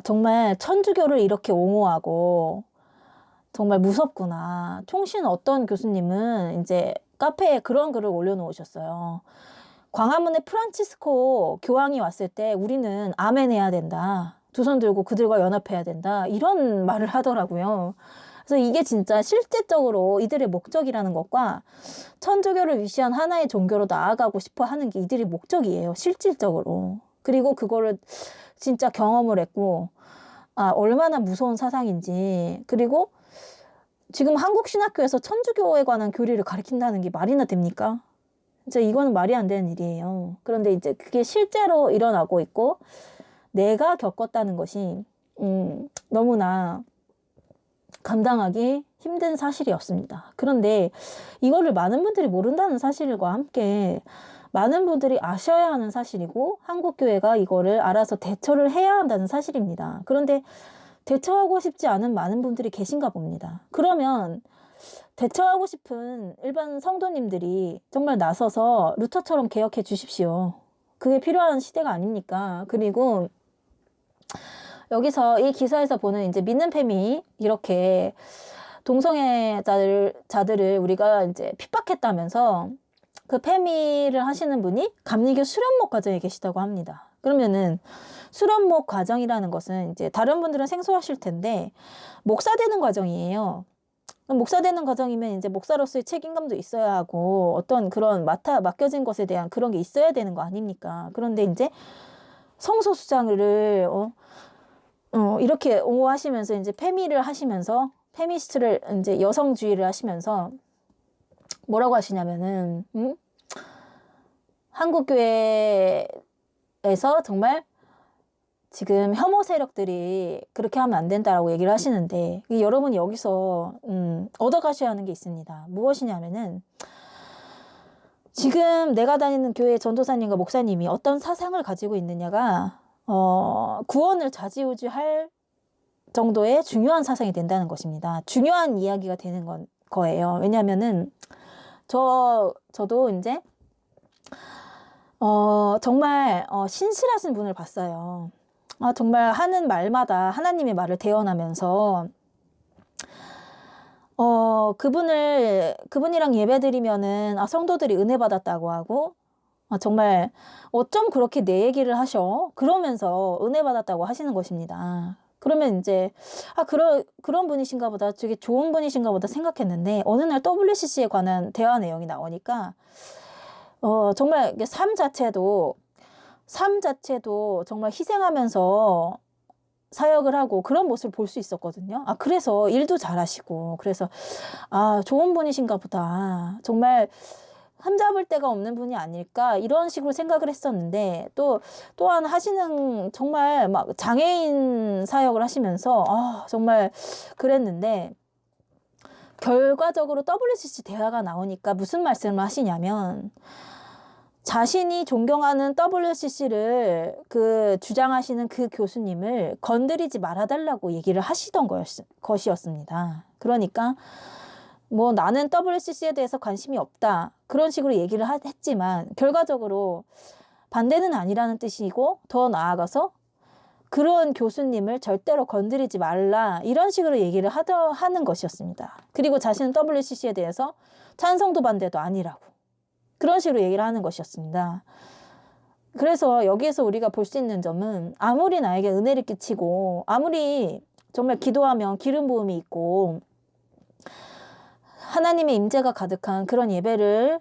정말 천주교를 이렇게 옹호하고 정말 무섭구나. 총신 어떤 교수님은 이제 카페에 그런 글을 올려놓으셨어요. 광화문에 프란치스코 교황이 왔을 때 우리는 아멘 해야 된다. 두 손 들고 그들과 연합해야 된다. 이런 말을 하더라고요. 그래서 이게 진짜 실제적으로 이들의 목적이라는 것과 천주교를 위시한 하나의 종교로 나아가고 싶어 하는 게 이들의 목적이에요. 실질적으로. 그리고 그거를 진짜 경험을 했고, 얼마나 무서운 사상인지. 그리고 지금 한국 신학교에서 천주교에 관한 교리를 가르친다는 게 말이나 됩니까? 진짜 이거는 말이 안 되는 일이에요. 그런데 이제 그게 실제로 일어나고 있고, 내가 겪었다는 것이, 너무나 감당하기 힘든 사실이었습니다. 그런데 이거를 많은 분들이 모른다는 사실과 함께 많은 분들이 아셔야 하는 사실이고, 한국교회가 이거를 알아서 대처를 해야 한다는 사실입니다. 그런데 대처하고 싶지 않은 많은 분들이 계신가 봅니다. 그러면 대처하고 싶은 일반 성도님들이 정말 나서서 루터처럼 개혁해 주십시오. 그게 필요한 시대가 아닙니까? 그리고 여기서 이 기사에서 보는 이제 믿는 팸이 이렇게 동성애자들을 우리가 이제 핍박했다면서 그 팸이를 하시는 분이 감리교 수련목 과정에 계시다고 합니다. 그러면은 수련목 과정이라는 것은 이제 다른 분들은 생소하실 텐데 목사 되는 과정이에요. 목사 되는 과정이면 이제 목사로서의 책임감도 있어야 하고 어떤 그런 맡겨진 것에 대한 그런 게 있어야 되는 거 아닙니까? 그런데 이제 성소수자를 이렇게 옹호하시면서 이제 페미를 하시면서 페미니스트를 이제 여성주의를 하시면서 뭐라고 하시냐면은 한국교회에서 정말 지금 혐오 세력들이 그렇게 하면 안 된다라고 얘기를 하시는데, 여러분이 여기서 얻어가셔야 하는 게 있습니다. 무엇이냐면은 지금 내가 다니는 교회 전도사님과 목사님이 어떤 사상을 가지고 있느냐가 구원을 좌지우지할 정도의 중요한 사상이 된다는 것입니다. 중요한 이야기가 되는 거예요. 왜냐하면은 저도 이제 정말 신실하신 분을 봤어요. 정말 하는 말마다 하나님의 말을 대언하면서 그분이랑 예배드리면은 성도들이 은혜 받았다고 하고 정말 어쩜 그렇게 내 얘기를 하셔? 그러면서 은혜 받았다고 하시는 것입니다. 그러면 이제 그런 분이신가 보다, 되게 좋은 분이신가 보다 생각했는데, 어느 날 WCC에 관한 대화 내용이 나오니까 정말 삶 자체도 정말 희생하면서 사역을 하고 그런 모습을 볼 수 있었거든요. 그래서 일도 잘하시고, 그래서 좋은 분이신가 보다, 정말 흠잡을 데가 없는 분이 아닐까, 이런 식으로 생각을 했었는데, 또한 하시는 정말 막 장애인 사역을 하시면서 정말 그랬는데, 결과적으로 WCC 대화가 나오니까 무슨 말씀을 하시냐면, 자신이 존경하는 WCC를 주장하시는 그 교수님을 건드리지 말아달라고 얘기를 하시던 것이었습니다. 그러니까 뭐 나는 WCC에 대해서 관심이 없다, 그런 식으로 얘기를 했지만 결과적으로 반대는 아니라는 뜻이고, 더 나아가서 그런 교수님을 절대로 건드리지 말라, 이런 식으로 얘기를 하는 것이었습니다. 그리고 자신은 WCC에 대해서 찬성도 반대도 아니라고, 그런 식으로 얘기를 하는 것이었습니다. 그래서 여기에서 우리가 볼 수 있는 점은, 아무리 나에게 은혜를 끼치고, 아무리 정말 기도하면 기름 부음이 있고 하나님의 임재가 가득한 그런 예배를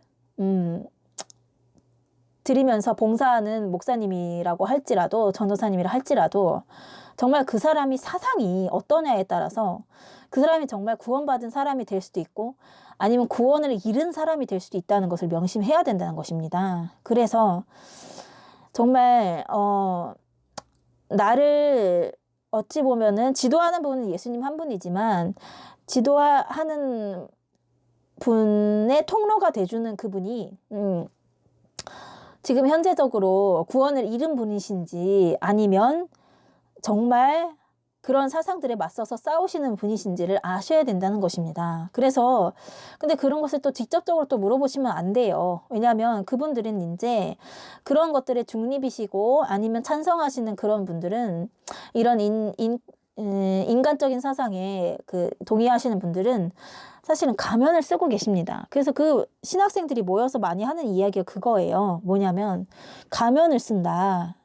드리면서 봉사하는 목사님이라고 할지라도, 전도사님이라 할지라도, 정말 그 사람이 사상이 어떠냐에 따라서 그 사람이 정말 구원받은 사람이 될 수도 있고, 아니면 구원을 잃은 사람이 될 수도 있다는 것을 명심해야 된다는 것입니다. 그래서 정말 나를 어찌 보면은 지도하는 분은 예수님 한 분이지만, 지도하는 분의 통로가 돼주는 그분이 지금 현재적으로 구원을 잃은 분이신지, 아니면 정말 그런 사상들에 맞서서 싸우시는 분이신지를 아셔야 된다는 것입니다. 그래서 근데 그런 것을 또 직접적으로 또 물어보시면 안 돼요. 왜냐하면 그분들은 이제 그런 것들에 중립이시고, 아니면 찬성하시는 그런 분들은, 이런 인간적인 사상에 동의하시는 분들은 사실은 가면을 쓰고 계십니다. 그래서 그 신학생들이 모여서 많이 하는 이야기가 그거예요. 뭐냐면 가면을 쓴다.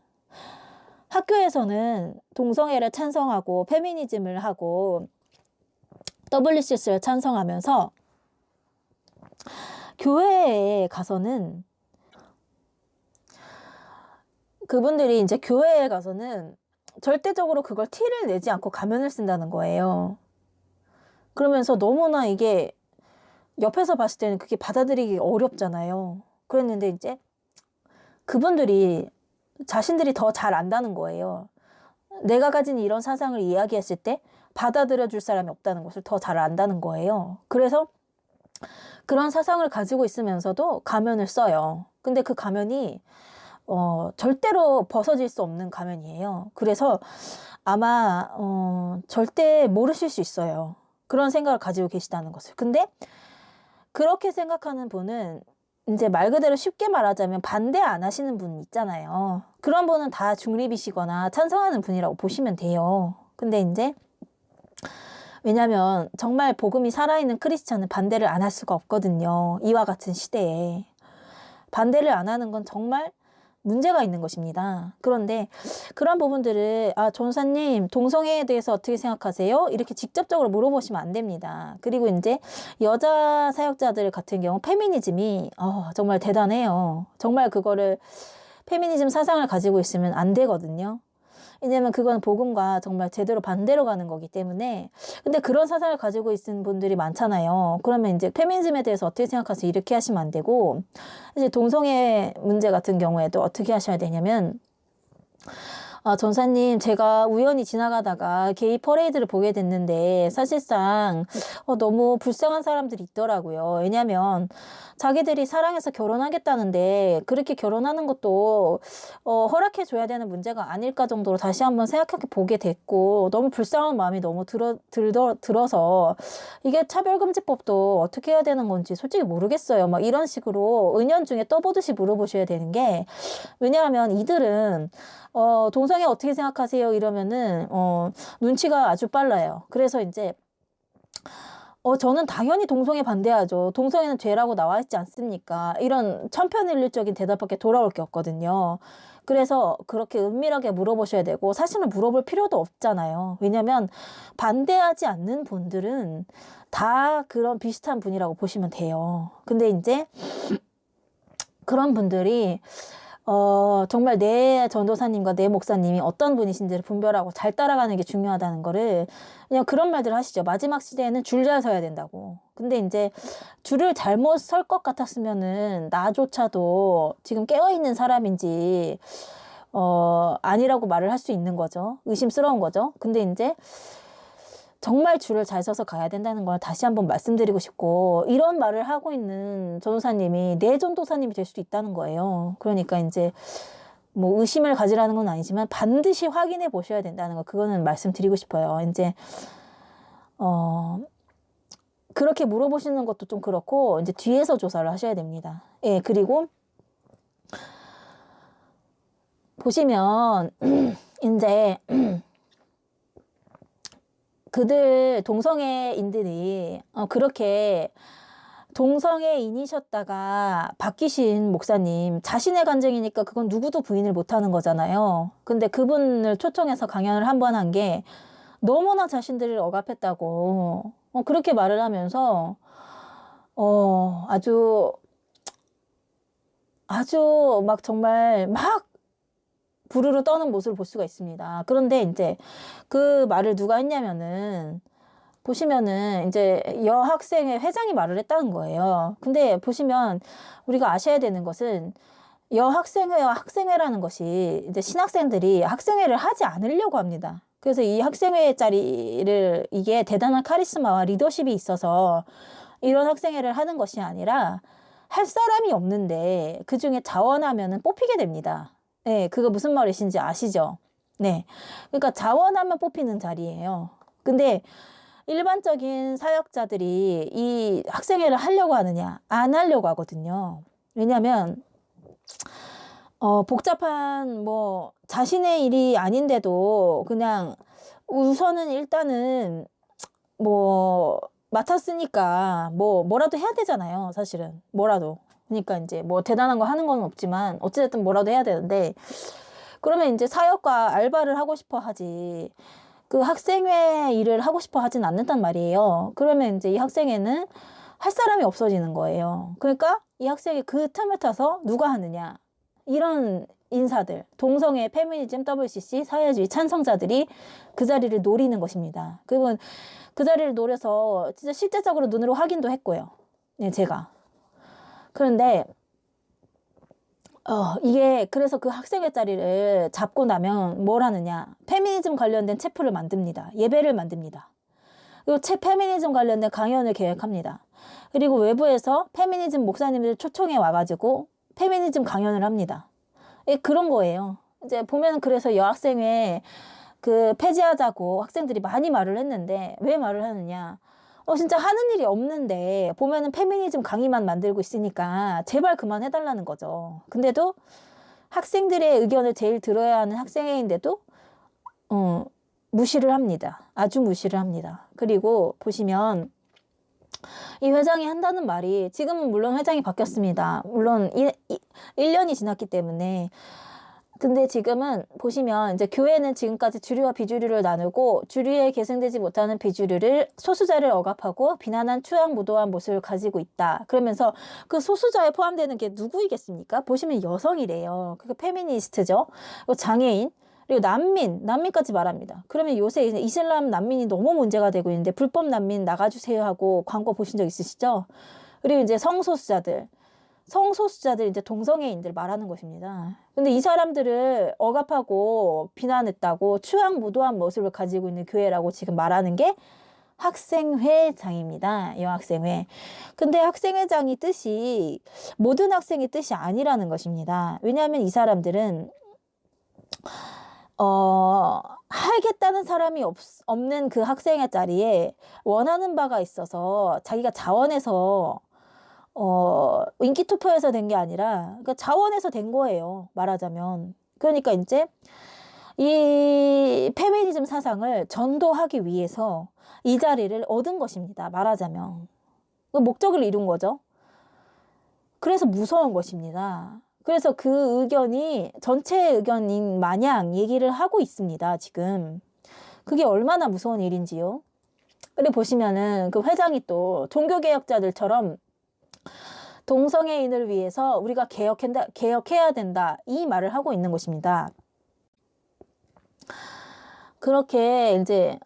학교에서는 동성애를 찬성하고 페미니즘을 하고 WCC를 찬성하면서, 교회에 가서는 그분들이 이제 교회에 가서는 절대적으로 그걸 티를 내지 않고 가면을 쓴다는 거예요. 그러면서 너무나 이게 옆에서 봤을 때는 그게 받아들이기 어렵잖아요. 그랬는데 이제 그분들이 자신들이 더 잘 안다는 거예요. 내가 가진 이런 사상을 이야기했을 때 받아들여 줄 사람이 없다는 것을 더 잘 안다는 거예요. 그래서 그런 사상을 가지고 있으면서도 가면을 써요. 근데 그 가면이 절대로 벗어질 수 없는 가면이에요. 그래서 아마 절대 모르실 수 있어요. 그런 생각을 가지고 계시다는 것을. 근데 그렇게 생각하는 분은 이제 말 그대로 쉽게 말하자면 반대 안 하시는 분 있잖아요. 그런 분은 다 중립이시거나 찬성하는 분이라고 보시면 돼요. 근데 이제 왜냐면 정말 복음이 살아있는 크리스찬은 반대를 안 할 수가 없거든요. 이와 같은 시대에. 반대를 안 하는 건 정말 문제가 있는 것입니다. 그런데 그런 부분들을 전사님 동성애에 대해서 어떻게 생각하세요? 이렇게 직접적으로 물어보시면 안 됩니다. 그리고 이제 여자 사역자들 같은 경우 페미니즘이 정말 대단해요. 정말 그거를 페미니즘 사상을 가지고 있으면 안 되거든요. 왜냐면 그건 복음과 정말 제대로 반대로 가는 거기 때문에. 근데 그런 사상을 가지고 있는 분들이 많잖아요. 그러면 이제 페미니즘에 대해서 어떻게 생각하세요? 이렇게 하시면 안 되고, 이제 동성애 문제 같은 경우에도 어떻게 하셔야 되냐면 아, 전사님, 제가 우연히 지나가다가 게이 퍼레이드를 보게 됐는데, 사실상, 너무 불쌍한 사람들이 있더라고요. 왜냐면, 자기들이 사랑해서 결혼하겠다는데, 그렇게 결혼하는 것도, 허락해줘야 되는 문제가 아닐까 정도로 다시 한번 생각해 보게 됐고, 너무 불쌍한 마음이 너무 들어서, 이게 차별금지법도 어떻게 해야 되는 건지 솔직히 모르겠어요. 막 이런 식으로 은연중에 떠보듯이 물어보셔야 되는 게, 왜냐하면 이들은, 동성애 어떻게 생각하세요? 이러면은, 눈치가 아주 빨라요. 그래서 이제, 저는 당연히 동성애 반대하죠. 동성애는 죄라고 나와 있지 않습니까? 이런 천편일률적인 대답밖에 돌아올 게 없거든요. 그래서 그렇게 은밀하게 물어보셔야 되고, 사실은 물어볼 필요도 없잖아요. 왜냐면, 반대하지 않는 분들은 다 그런 비슷한 분이라고 보시면 돼요. 근데 이제, 그런 분들이, 정말 내 전도사님과 내 목사님이 어떤 분이신지를 분별하고 잘 따라가는 게 중요하다는 거를 그냥 그런 말들 하시죠. 마지막 시대에는 줄 잘 서야 된다고. 근데 이제 줄을 잘못 설 것 같았으면은 나조차도 지금 깨어있는 사람인지, 아니라고 말을 할 수 있는 거죠. 의심스러운 거죠. 근데 이제 정말 줄을 잘 서서 가야 된다는 걸 다시 한번 말씀드리고 싶고, 이런 말을 하고 있는 전도사님이 내 전도사님이 될 수도 있다는 거예요. 그러니까 이제 뭐 의심을 가지라는 건 아니지만 반드시 확인해 보셔야 된다는 거, 그거는 말씀드리고 싶어요. 이제 그렇게 물어보시는 것도 좀 그렇고, 이제 뒤에서 조사를 하셔야 됩니다. 예, 그리고 보시면 이제 그들 동성애인들이 그렇게 동성애인이셨다가 바뀌신 목사님, 자신의 간증이니까 그건 누구도 부인을 못하는 거잖아요. 근데 그분을 초청해서 강연을 한 번 한 게 너무나 자신들을 억압했다고 그렇게 말을 하면서 아주 막 정말 막 부르르 떠는 모습을 볼 수가 있습니다. 그런데 이제 그 말을 누가 했냐면은, 보시면은 이제 여학생회 회장이 말을 했다는 거예요. 근데 보시면 우리가 아셔야 되는 것은, 여학생회와 학생회라는 것이 이제 신학생들이 학생회를 하지 않으려고 합니다. 그래서 이 학생회 자리를, 이게 대단한 카리스마와 리더십이 있어서 이런 학생회를 하는 것이 아니라, 할 사람이 없는데 그 중에 자원하면은 뽑히게 됩니다. 네, 그거 무슨 말이신지 아시죠? 네. 그러니까 자원하면 뽑히는 자리예요. 근데 일반적인 사역자들이 이 학생회를 하려고 하느냐? 안 하려고 하거든요. 왜냐면, 복잡한, 자신의 일이 아닌데도 그냥 우선은 일단은, 맡았으니까, 뭐라도 해야 되잖아요. 사실은. 뭐라도. 그러니까 이제 대단한 거 하는 건 없지만 어찌됐든 뭐라도 해야 되는데, 그러면 이제 사역과 알바를 하고 싶어 하지, 그 학생회 일을 하고 싶어 하진 않는단 말이에요. 그러면 이제 이 학생회는 할 사람이 없어지는 거예요. 그러니까 이 학생회 그 틈을 타서 누가 하느냐, 이런 인사들, 동성애, 페미니즘, WCC, 사회주의 찬성자들이 그 자리를 노리는 것입니다. 그분 그 자리를 노려서 진짜 실제적으로 눈으로 확인도 했고요. 네, 제가. 그런데 이게 그래서 그 학생회 자리를 잡고 나면 뭘 하느냐, 페미니즘 관련된 체프를 만듭니다. 예배를 만듭니다. 그리고 페미니즘 관련된 강연을 계획합니다. 그리고 외부에서 페미니즘 목사님들 초청해 와가지고 페미니즘 강연을 합니다. 예, 그런 거예요. 이제 보면, 그래서 여학생회 그 폐지하자고 학생들이 많이 말을 했는데, 왜 말을 하느냐, 진짜 하는 일이 없는데 보면은 페미니즘 강의만 만들고 있으니까 제발 그만해달라는 거죠. 근데도 학생들의 의견을 제일 들어야 하는 학생회인데도 무시를 합니다. 아주 무시를 합니다. 그리고 보시면 이 회장이 한다는 말이, 지금은 물론 회장이 바뀌었습니다. 물론 1년이 지났기 때문에. 근데 지금은 보시면 이제 교회는 지금까지 주류와 비주류를 나누고, 주류에 계승되지 못하는 비주류를, 소수자를 억압하고 비난한 추앙무도한 모습을 가지고 있다. 그러면서 그 소수자에 포함되는 게 누구이겠습니까? 보시면 여성이래요. 그게 페미니스트죠. 그리고 장애인, 그리고 난민까지 말합니다. 그러면 요새 이제 이슬람 난민이 너무 문제가 되고 있는데, 불법 난민 나가주세요 하고 광고 보신 적 있으시죠? 그리고 이제 성소수자들 이제 동성애인들 말하는 것입니다. 근데 이 사람들을 억압하고 비난했다고 추앙무도한 모습을 가지고 있는 교회라고 지금 말하는 게 학생회장입니다. 여학생회. 근데 학생회장이 뜻이 모든 학생의 뜻이 아니라는 것입니다. 왜냐하면 이 사람들은 하겠다는 사람이 없는 그 학생회 자리에 원하는 바가 있어서 자기가 자원해서 인기 투표에서 된 게 아니라 그러니까 자원해서 된 거예요. 말하자면. 그러니까 이제 이 페미니즘 사상을 전도하기 위해서 이 자리를 얻은 것입니다. 말하자면. 그 목적을 이룬 거죠. 그래서 무서운 것입니다. 그래서 그 의견이 전체 의견인 마냥 얘기를 하고 있습니다. 지금. 그게 얼마나 무서운 일인지요. 그리고 보시면은 그 회장이 또 종교개혁자들처럼 동성애인을 위해서 우리가 개혁해야 된다. 이 말을 하고 있는 것입니다. 그렇게 이제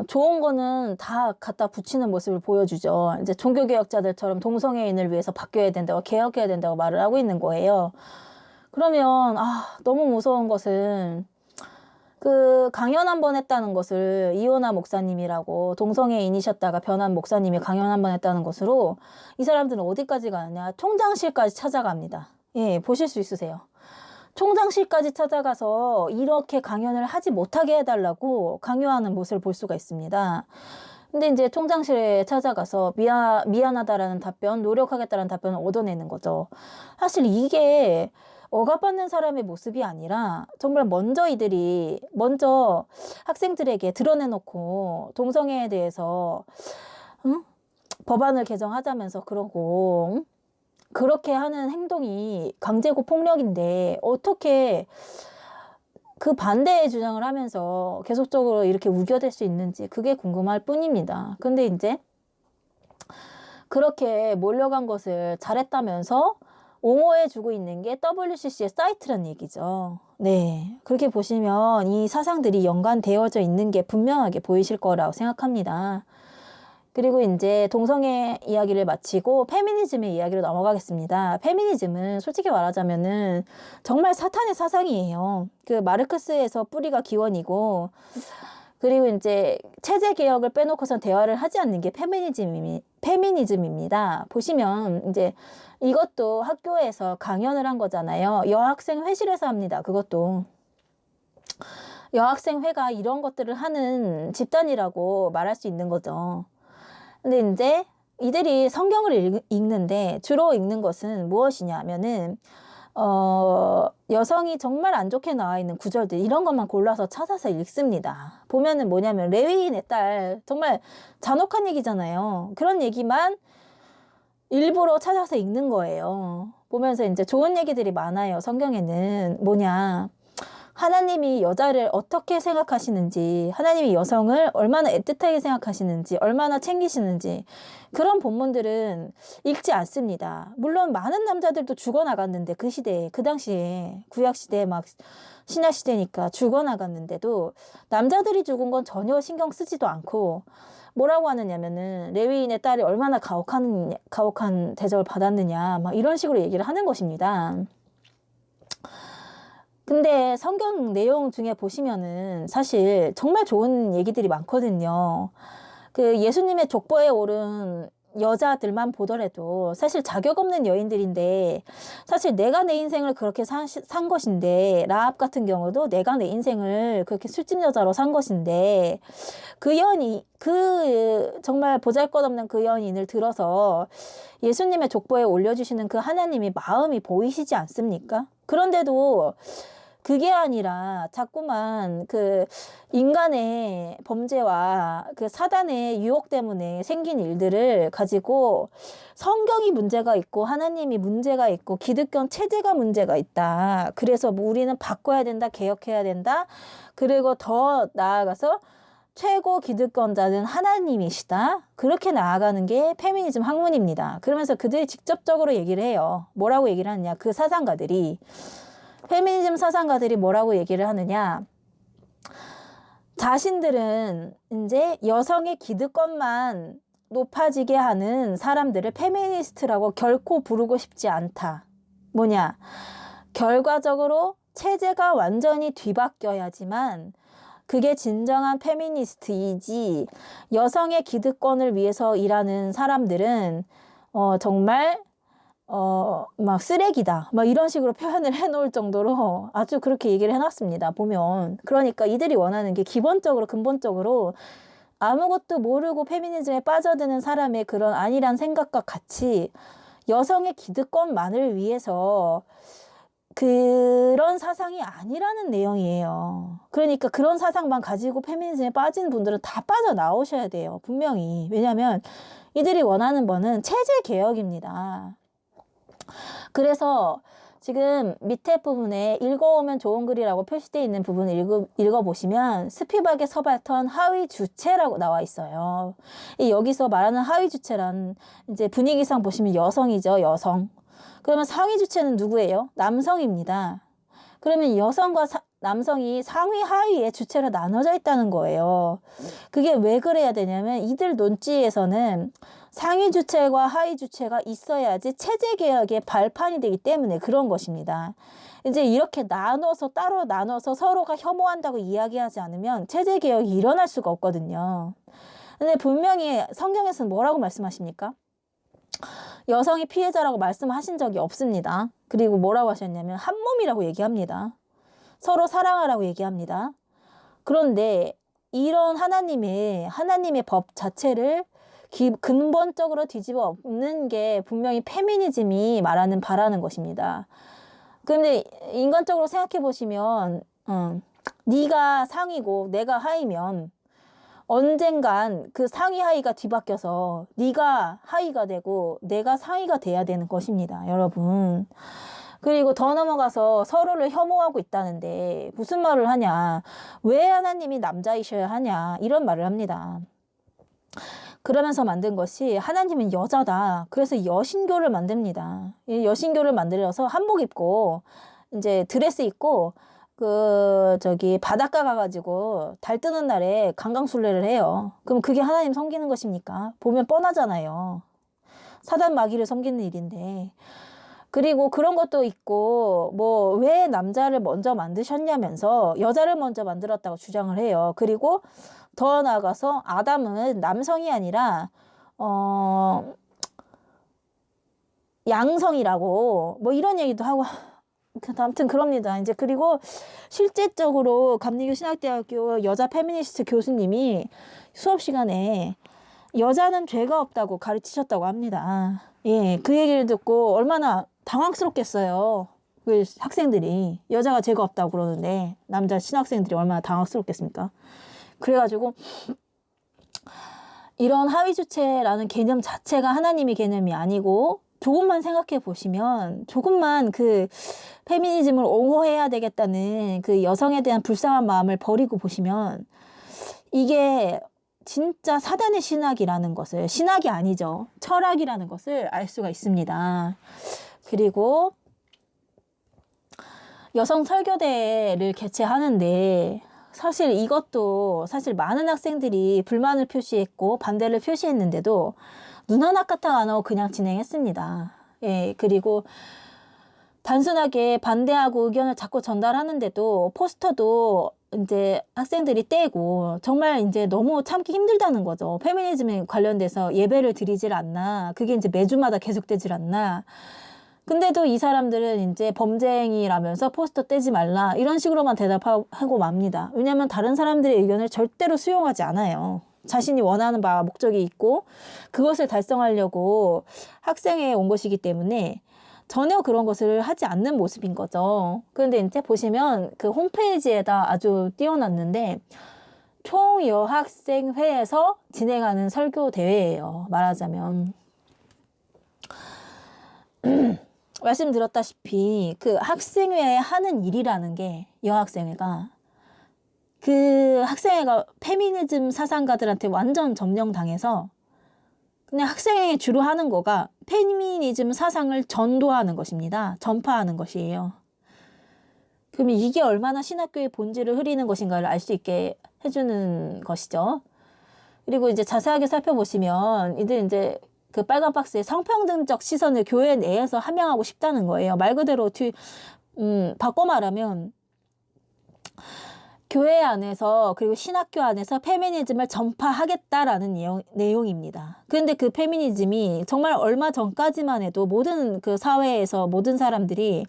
좋은 거는 다 갖다 붙이는 모습을 보여주죠. 이제 종교개혁자들처럼 동성애인을 위해서 바뀌어야 된다고 개혁해야 된다고 말을 하고 있는 거예요. 그러면 너무 무서운 것은 그 강연 한 번 했다는 것을 이호나 목사님이라고 동성애인이셨다가 변한 목사님이 강연 한 번 했다는 것으로 이 사람들은 어디까지 가느냐? 총장실까지 찾아갑니다. 예, 보실 수 있으세요. 총장실까지 찾아가서 이렇게 강연을 하지 못하게 해달라고 강요하는 모습을 볼 수가 있습니다. 근데 이제 총장실에 찾아가서 미안하다라는 답변, 노력하겠다라는 답변을 얻어내는 거죠. 사실 이게 억압받는 사람의 모습이 아니라 정말 먼저 학생들에게 드러내놓고 동성애에 대해서 법안을 개정하자면서 그러고 그렇게 하는 행동이 강제고 폭력인데 어떻게 그 반대의 주장을 하면서 계속적으로 이렇게 우겨댈 수 있는지 그게 궁금할 뿐입니다. 근데 이제 그렇게 몰려간 것을 잘했다면서 옹호해주고 있는 게 WCC의 사이트란 얘기죠. 네, 그렇게 보시면 이 사상들이 연관되어져 있는 게 분명하게 보이실 거라고 생각합니다. 그리고 이제 동성애 이야기를 마치고 페미니즘의 이야기로 넘어가겠습니다. 페미니즘은 솔직히 말하자면은 정말 사탄의 사상이에요. 그 마르크스에서 뿌리가 기원이고, 그리고 이제 체제 개혁을 빼놓고선 대화를 하지 않는 게 페미니즘입니다. 보시면 이제 이것도 학교에서 강연을 한 거잖아요. 여학생 회실에서 합니다. 그것도. 여학생회가 이런 것들을 하는 집단이라고 말할 수 있는 거죠. 근데 이제 이들이 성경을 읽는데 주로 읽는 것은 무엇이냐 하면은 여성이 정말 안 좋게 나와 있는 구절들 이런 것만 골라서 찾아서 읽습니다. 보면은 뭐냐면 레위인의 딸 정말 잔혹한 얘기잖아요. 그런 얘기만 일부러 찾아서 읽는 거예요. 보면서 이제 좋은 얘기들이 많아요. 성경에는 뭐냐, 하나님이 여자를 어떻게 생각하시는지, 하나님이 여성을 얼마나 애틋하게 생각하시는지, 얼마나 챙기시는지 그런 본문들은 읽지 않습니다. 물론 많은 남자들도 죽어나갔는데 그 시대에, 그 당시에 구약시대에 막 신약시대니까 죽어나갔는데도 남자들이 죽은 건 전혀 신경 쓰지도 않고 뭐라고 하느냐면은 레위인의 딸이 얼마나 가혹한 대접을 받았느냐 막 이런 식으로 얘기를 하는 것입니다. 근데 성경 내용 중에 보시면은 사실 정말 좋은 얘기들이 많거든요. 그 예수님의 족보에 오른 여자들만 보더라도 사실 자격 없는 여인들인데 사실 내가 내 인생을 그렇게 산 것인데, 라합 같은 경우도 내가 내 인생을 그렇게 술집 여자로 산 것인데 그 정말 보잘것없는 그 여인을 들어서 예수님의 족보에 올려주시는 그 하나님이 마음이 보이시지 않습니까? 그런데도 그게 아니라 자꾸만 그 인간의 범죄와 그 사단의 유혹 때문에 생긴 일들을 가지고 성경이 문제가 있고 하나님이 문제가 있고 기득권 체제가 문제가 있다. 그래서 뭐 우리는 바꿔야 된다, 개혁해야 된다. 그리고 더 나아가서 최고 기득권자는 하나님이시다. 그렇게 나아가는 게 페미니즘 학문입니다. 그러면서 그들이 직접적으로 얘기를 해요. 뭐라고 얘기를 하느냐. 그 사상가들이, 페미니즘 사상가들이 뭐라고 얘기를 하느냐. 자신들은 이제 여성의 기득권만 높아지게 하는 사람들을 페미니스트라고 결코 부르고 싶지 않다. 뭐냐. 결과적으로 체제가 완전히 뒤바뀌어야지만 그게 진정한 페미니스트이지, 여성의 기득권을 위해서 일하는 사람들은 정말 막 쓰레기다, 막 이런 식으로 표현을 해놓을 정도로 아주 그렇게 얘기를 해놨습니다. 보면. 그러니까 이들이 원하는 게 기본적으로 근본적으로 아무것도 모르고 페미니즘에 빠져드는 사람의 그런 안일한 생각과 같이 여성의 기득권만을 위해서 그런 사상이 아니라는 내용이에요. 그러니까 그런 사상만 가지고 페미니즘에 빠진 분들은 다 빠져나오셔야 돼요. 분명히. 왜냐하면 이들이 원하는 거는 체제 개혁입니다. 그래서 지금 밑에 부분에 읽어오면 좋은 글이라고 표시되어 있는 부분을 읽어보시면 스피박의 서발턴 하위 주체라고 나와 있어요. 여기서 말하는 하위 주체란 이제 분위기상 보시면 여성이죠. 여성. 그러면 상위 주체는 누구예요? 남성입니다. 그러면 여성과 남성이 상위 하위의 주체로 나눠져 있다는 거예요. 그게 왜 그래야 되냐면 이들 논지에서는 상위 주체와 하위 주체가 있어야지 체제 개혁의 발판이 되기 때문에 그런 것입니다. 이제 이렇게 나눠서 따로 나눠서 서로가 혐오한다고 이야기하지 않으면 체제 개혁이 일어날 수가 없거든요. 근데 분명히 성경에서는 뭐라고 말씀하십니까? 여성이 피해자라고 말씀하신 적이 없습니다. 그리고 뭐라고 하셨냐면 한 몸이라고 얘기합니다. 서로 사랑하라고 얘기합니다. 그런데 이런 하나님의 법 자체를 근본적으로 뒤집어 엎는 게 분명히 페미니즘이 바라는 것입니다. 그런데 인간적으로 생각해 보시면 네가 상이고 내가 하이면 언젠간 그 상위 하위가 뒤바뀌어서 네가 하위가 되고 내가 상위가 돼야 되는 것입니다. 여러분. 그리고 더 넘어가서 서로를 혐오하고 있다는데 무슨 말을 하냐. 왜 하나님이 남자이셔야 하냐. 이런 말을 합니다. 그러면서 만든 것이 하나님은 여자다. 그래서 여신교를 만듭니다. 이 여신교를 만들어서 한복 입고 이제 드레스 입고 바닷가 가가지고 달 뜨는 날에 강강술래를 해요. 그럼 그게 하나님 섬기는 것입니까? 보면 뻔하잖아요. 사단 마귀를 섬기는 일인데. 그리고 그런 것도 있고, 왜 남자를 먼저 만드셨냐면서 여자를 먼저 만들었다고 주장을 해요. 그리고 더 나아가서 아담은 남성이 아니라, 양성이라고, 이런 얘기도 하고, 아무튼 그럽니다. 이제 그리고 실제적으로 감리교 신학대학교 여자 페미니스트 교수님이 수업 시간에 여자는 죄가 없다고 가르치셨다고 합니다. 예, 그 얘기를 듣고 얼마나 당황스럽겠어요. 그 학생들이 여자가 죄가 없다고 그러는데 남자 신학생들이 얼마나 당황스럽겠습니까? 그래가지고 이런 하위주체라는 개념 자체가 하나님의 개념이 아니고 조금만 생각해 보시면 조금만 그 페미니즘을 옹호해야 되겠다는 그 여성에 대한 불쌍한 마음을 버리고 보시면 이게 진짜 사단의 신학이라는 것을, 신학이 아니죠. 철학이라는 것을 알 수가 있습니다. 그리고 여성 설교대를 개최하는데 사실 이것도 사실 많은 학생들이 불만을 표시했고 반대를 표시했는데도 눈 하나 까딱 안 하고 그냥 진행했습니다. 예, 그리고 단순하게 반대하고 의견을 자꾸 전달하는데도 포스터도 이제 학생들이 떼고 정말 이제 너무 참기 힘들다는 거죠. 페미니즘에 관련돼서 예배를 드리질 않나. 그게 이제 매주마다 계속되질 않나. 근데도 이 사람들은 이제 범죄행위라면서 포스터 떼지 말라. 이런 식으로만 대답하고 맙니다. 왜냐하면 다른 사람들의 의견을 절대로 수용하지 않아요. 자신이 원하는 바와 목적이 있고 그것을 달성하려고 학생회에 온 것이기 때문에 전혀 그런 것을 하지 않는 모습인 거죠. 그런데 이제 보시면 그 홈페이지에다 아주 띄워놨는데 총여학생회에서 진행하는 설교 대회예요. 말하자면. 말씀드렸다시피 그 학생회에 하는 일이라는 게 여학생회가 그 학생회가 페미니즘 사상가들한테 완전 점령당해서 그냥 학생회에 주로 하는 거가 페미니즘 사상을 전도하는 것입니다. 전파하는 것이에요. 그러면 이게 얼마나 신학교의 본질을 흐리는 것인가를 알 수 있게 해주는 것이죠. 그리고 이제 자세하게 살펴보시면 이들 이제 그 빨간 박스에 성평등적 시선을 교회 내에서 함양하고 싶다는 거예요. 말 그대로 바꿔 말하면 교회 안에서 그리고 신학교 안에서 페미니즘을 전파하겠다라는 내용입니다. 그런데 그 페미니즘이 정말 얼마 전까지만 해도 모든 그 사회에서 모든 사람들이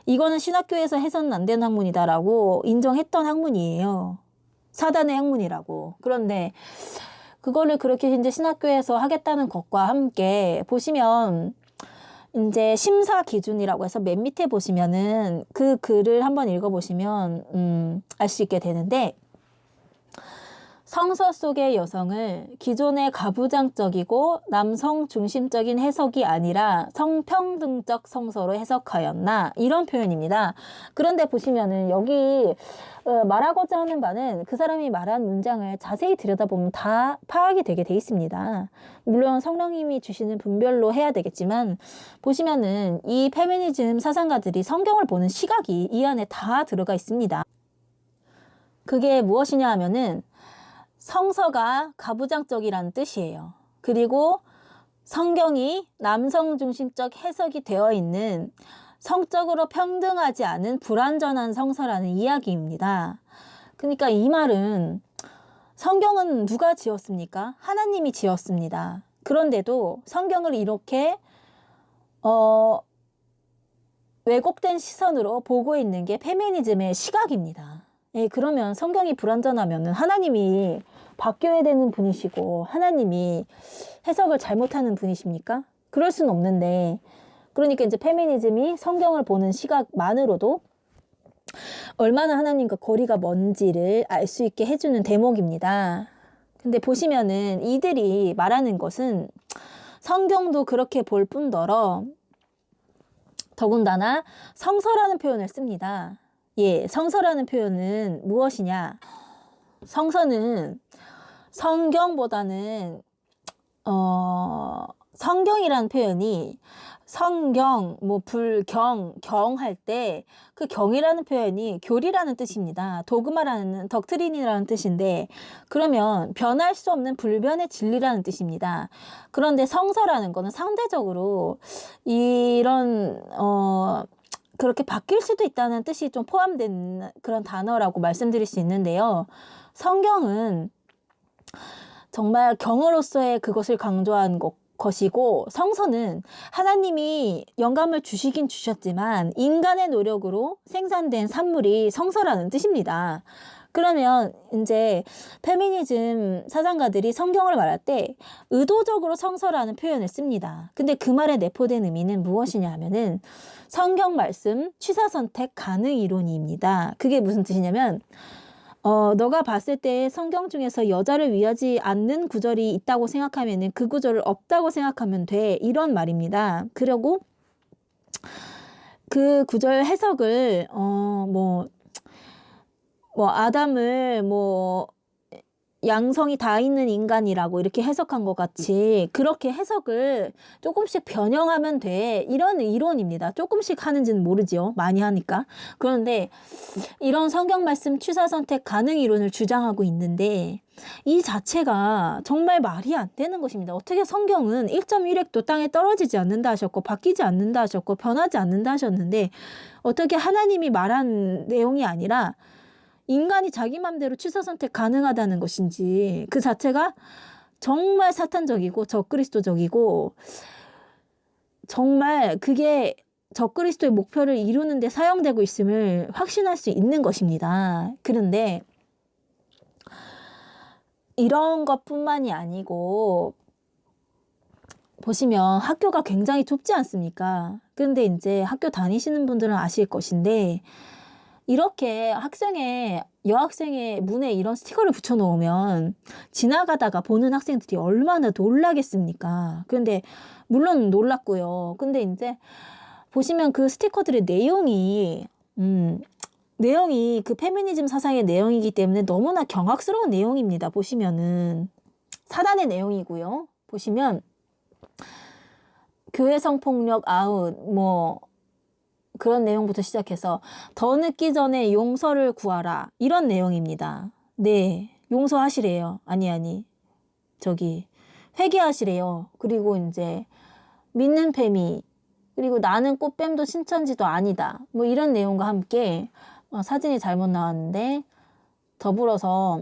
이거는 신학교에서 해서는 안 되는 학문이다라고 인정했던 학문이에요. 사단의 학문이라고. 그런데 그거를 그렇게 이제 신학교에서 하겠다는 것과 함께 보시면 이제 심사 기준이라고 해서 맨 밑에 보시면은 그 글을 한번 읽어보시면 알 수 있게 되는데, 성서 속의 여성을 기존의 가부장적이고 남성 중심적인 해석이 아니라 성평등적 성서로 해석하였나, 이런 표현입니다. 그런데 보시면은 여기 말하고자 하는 바는 그 사람이 말한 문장을 자세히 들여다보면 다 파악이 되게 돼 있습니다. 물론 성령님이 주시는 분별로 해야 되겠지만, 보시면은 이 페미니즘 사상가들이 성경을 보는 시각이 이 안에 다 들어가 있습니다. 그게 무엇이냐 하면은 성서가 가부장적이라는 뜻이에요. 그리고 성경이 남성 중심적 해석이 되어 있는 성적으로 평등하지 않은 불완전한 성서라는 이야기입니다. 그러니까 이 말은 성경은 누가 지었습니까? 하나님이 지었습니다. 그런데도 성경을 이렇게 왜곡된 시선으로 보고 있는 게 페미니즘의 시각입니다. 예, 그러면 성경이 불완전하면은 하나님이 바뀌어야 되는 분이시고 하나님이 해석을 잘못하는 분이십니까? 그럴 수는 없는데, 그러니까 이제 페미니즘이 성경을 보는 시각만으로도 얼마나 하나님과 거리가 먼지를 알 수 있게 해주는 대목입니다. 근데 보시면은 이들이 말하는 것은 성경도 그렇게 볼 뿐더러 더군다나 성서라는 표현을 씁니다. 예, 성서라는 표현은 무엇이냐? 성서는 성경보다는 성경이라는 표현이 성경, 뭐 불경, 경 할 때 그 경이라는 표현이 교리라는 뜻입니다. 도그마라는, 덕트린이라는 뜻인데, 그러면 변할 수 없는 불변의 진리라는 뜻입니다. 그런데 성서라는 거는 상대적으로 이런 그렇게 바뀔 수도 있다는 뜻이 좀 포함된 그런 단어라고 말씀드릴 수 있는데요. 성경은 정말 경으로서의 그것을 강조한 것이고, 성서는 하나님이 영감을 주시긴 주셨지만 인간의 노력으로 생산된 산물이 성서라는 뜻입니다. 그러면 이제 페미니즘 사상가들이 성경을 말할 때 의도적으로 성서라는 표현을 씁니다. 근데 그 말에 내포된 의미는 무엇이냐 하면은 성경 말씀 취사 선택 가능 이론입니다. 그게 무슨 뜻이냐면 너가 봤을 때 성경 중에서 여자를 위하지 않는 구절이 있다고 생각하면은 그 구절을 없다고 생각하면 돼, 이런 말입니다. 그리고 그 구절 해석을 아담을 양성이 다 있는 인간이라고 이렇게 해석한 것 같이 그렇게 해석을 조금씩 변형하면 돼, 이런 이론입니다. 조금씩 하는지는 모르지요. 많이 하니까. 그런데 이런 성경 말씀 취사 선택 가능 이론을 주장하고 있는데, 이 자체가 정말 말이 안 되는 것입니다. 어떻게 성경은 1.1획도 땅에 떨어지지 않는다 하셨고 바뀌지 않는다 하셨고 변하지 않는다 하셨는데, 어떻게 하나님이 말한 내용이 아니라 인간이 자기 맘대로 취사 선택 가능하다는 것인지, 그 자체가 정말 사탄적이고 적그리스도적이고, 정말 그게 적그리스도의 목표를 이루는 데 사용되고 있음을 확신할 수 있는 것입니다. 그런데 이런 것뿐만이 아니고 보시면 학교가 굉장히 좁지 않습니까? 그런데 이제 학교 다니시는 분들은 아실 것인데, 이렇게 여학생의 문에 이런 스티커를 붙여 놓으면 지나가다가 보는 학생들이 얼마나 놀라겠습니까? 그런데 물론 놀랐고요. 근데 이제 보시면 그 스티커들의 내용이 그 페미니즘 사상의 내용이기 때문에 너무나 경악스러운 내용입니다. 보시면은 사단의 내용이고요. 보시면 교회 성폭력 아웃, 그런 내용부터 시작해서 더 늦기 전에 용서를 구하라, 이런 내용입니다. 네, 용서하시래요. 회개하시래요. 그리고 이제 믿는 페미, 그리고 나는 꽃뱀도 신천지도 아니다. 뭐 이런 내용과 함께 사진이 잘못 나왔는데 더불어서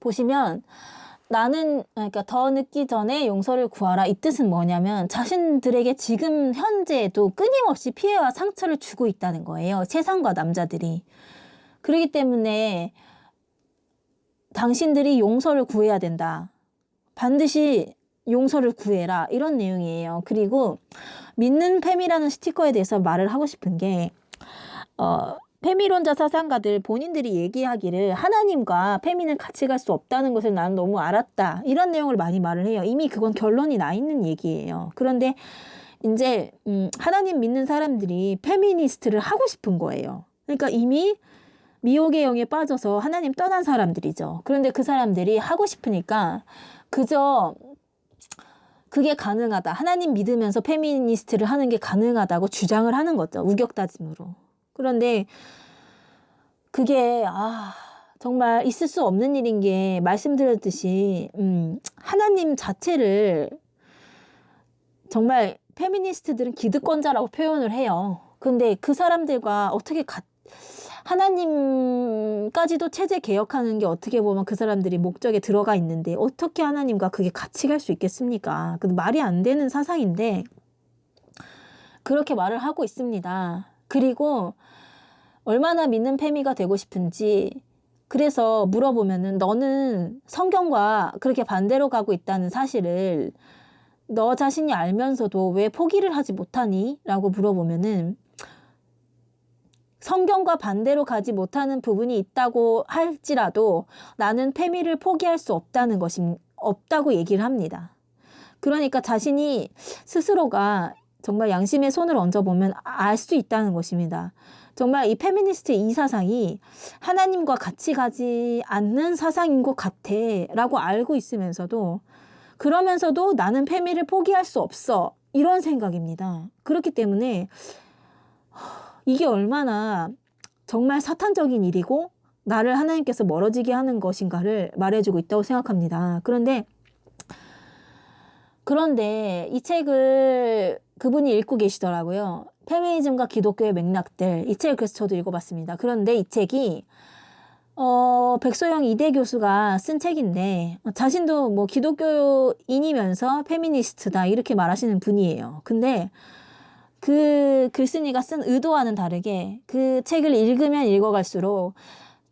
보시면 나는 그러니까 더 늦기 전에 용서를 구하라 이 뜻은 뭐냐면 자신들에게 지금 현재에도 끊임없이 피해와 상처를 주고 있다는 거예요. 세상과 남자들이. 그렇기 때문에 당신들이 용서를 구해야 된다. 반드시 용서를 구해라. 이런 내용이에요. 그리고 믿는 팸이라는 스티커에 대해서 말을 하고 싶은 게 페미론자 사상가들 본인들이 얘기하기를 하나님과 페미는 같이 갈 수 없다는 것을 나는 너무 알았다. 이런 내용을 많이 말을 해요. 이미 그건 결론이 나 있는 얘기예요. 그런데 이제 하나님 믿는 사람들이 페미니스트를 하고 싶은 거예요. 그러니까 이미 미혹의 영에 빠져서 하나님 떠난 사람들이죠. 그런데 그 사람들이 하고 싶으니까 그저 그게 가능하다. 하나님 믿으면서 페미니스트를 하는 게 가능하다고 주장을 하는 거죠. 우격다짐으로. 그런데 그게 정말 있을 수 없는 일인 게 말씀드렸듯이 하나님 자체를 정말 페미니스트들은 기득권자라고 표현을 해요. 근데 그 사람들과 어떻게 하나님까지도 체제 개혁하는 게 어떻게 보면 그 사람들이 목적에 들어가 있는데 어떻게 하나님과 그게 같이 갈 수 있겠습니까? 그 말이 안 되는 사상인데 그렇게 말을 하고 있습니다. 그리고 얼마나 믿는 페미가 되고 싶은지 그래서 물어보면은 너는 성경과 그렇게 반대로 가고 있다는 사실을 너 자신이 알면서도 왜 포기를 하지 못하니? 라고 물어보면은 성경과 반대로 가지 못하는 부분이 있다고 할지라도 나는 페미를 포기할 수 없다고 얘기를 합니다. 그러니까 자신이 스스로가 정말 양심의 손을 얹어보면 알 수 있다는 것입니다. 정말 이 페미니스트 이 사상이 하나님과 같이 가지 않는 사상인 것 같아 라고 알고 있으면서도 그러면서도 나는 페미를 포기할 수 없어 이런 생각입니다. 그렇기 때문에 이게 얼마나 정말 사탄적인 일이고 나를 하나님께서 멀어지게 하는 것인가를 말해주고 있다고 생각합니다. 그런데 이 책을 그분이 읽고 계시더라고요. 페미니즘과 기독교의 맥락들. 이 책을 그래서 저도 읽어봤습니다. 그런데 이 책이 백소영 이대 교수가 쓴 책인데 자신도 뭐 기독교인이면서 페미니스트다 이렇게 말하시는 분이에요. 근데 그 글쓴이가 쓴 의도와는 다르게 그 책을 읽으면 읽어갈수록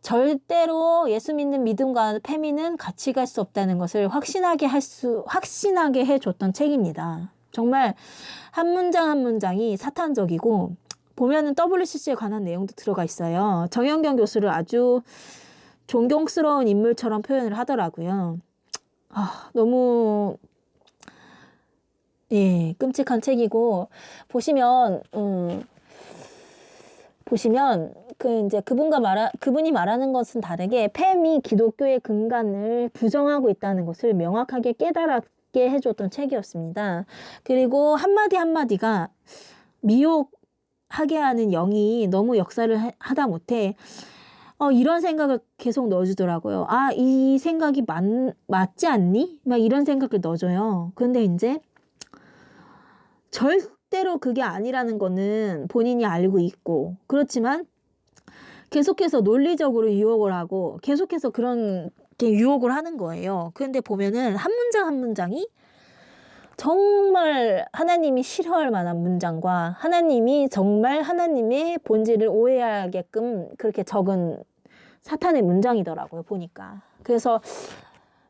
절대로 예수 믿는 믿음과 페미는 같이 갈 수 없다는 것을 확신하게 해줬던 책입니다. 정말 한 문장 한 문장이 사탄적이고 보면은 WCC에 관한 내용도 들어가 있어요. 정현경 교수를 아주 존경스러운 인물처럼 표현을 하더라고요. 너무 끔찍한 책이고 보시면 그분이 말하는 것은 다르게 팸이 기독교의 근간을 부정하고 있다는 것을 명확하게 깨달게 해줬던 책이었습니다. 그리고 한마디 한마디가 미혹하게 하는 영이 너무 역사를 하다 못해 이런 생각을 계속 넣어주더라고요. 이 생각이 맞지 않니? 막 이런 생각을 넣어줘요. 근데 이제 절대로 그게 아니라는 거는 본인이 알고 있고 그렇지만 계속해서 논리적으로 유혹을 하고 계속해서 그런 게 유혹을 하는 거예요. 그런데 보면은 한 문장 한 문장이 정말 하나님이 싫어할 만한 문장과 하나님이 정말 하나님의 본질을 오해하게끔 그렇게 적은 사탄의 문장이더라고요. 보니까. 그래서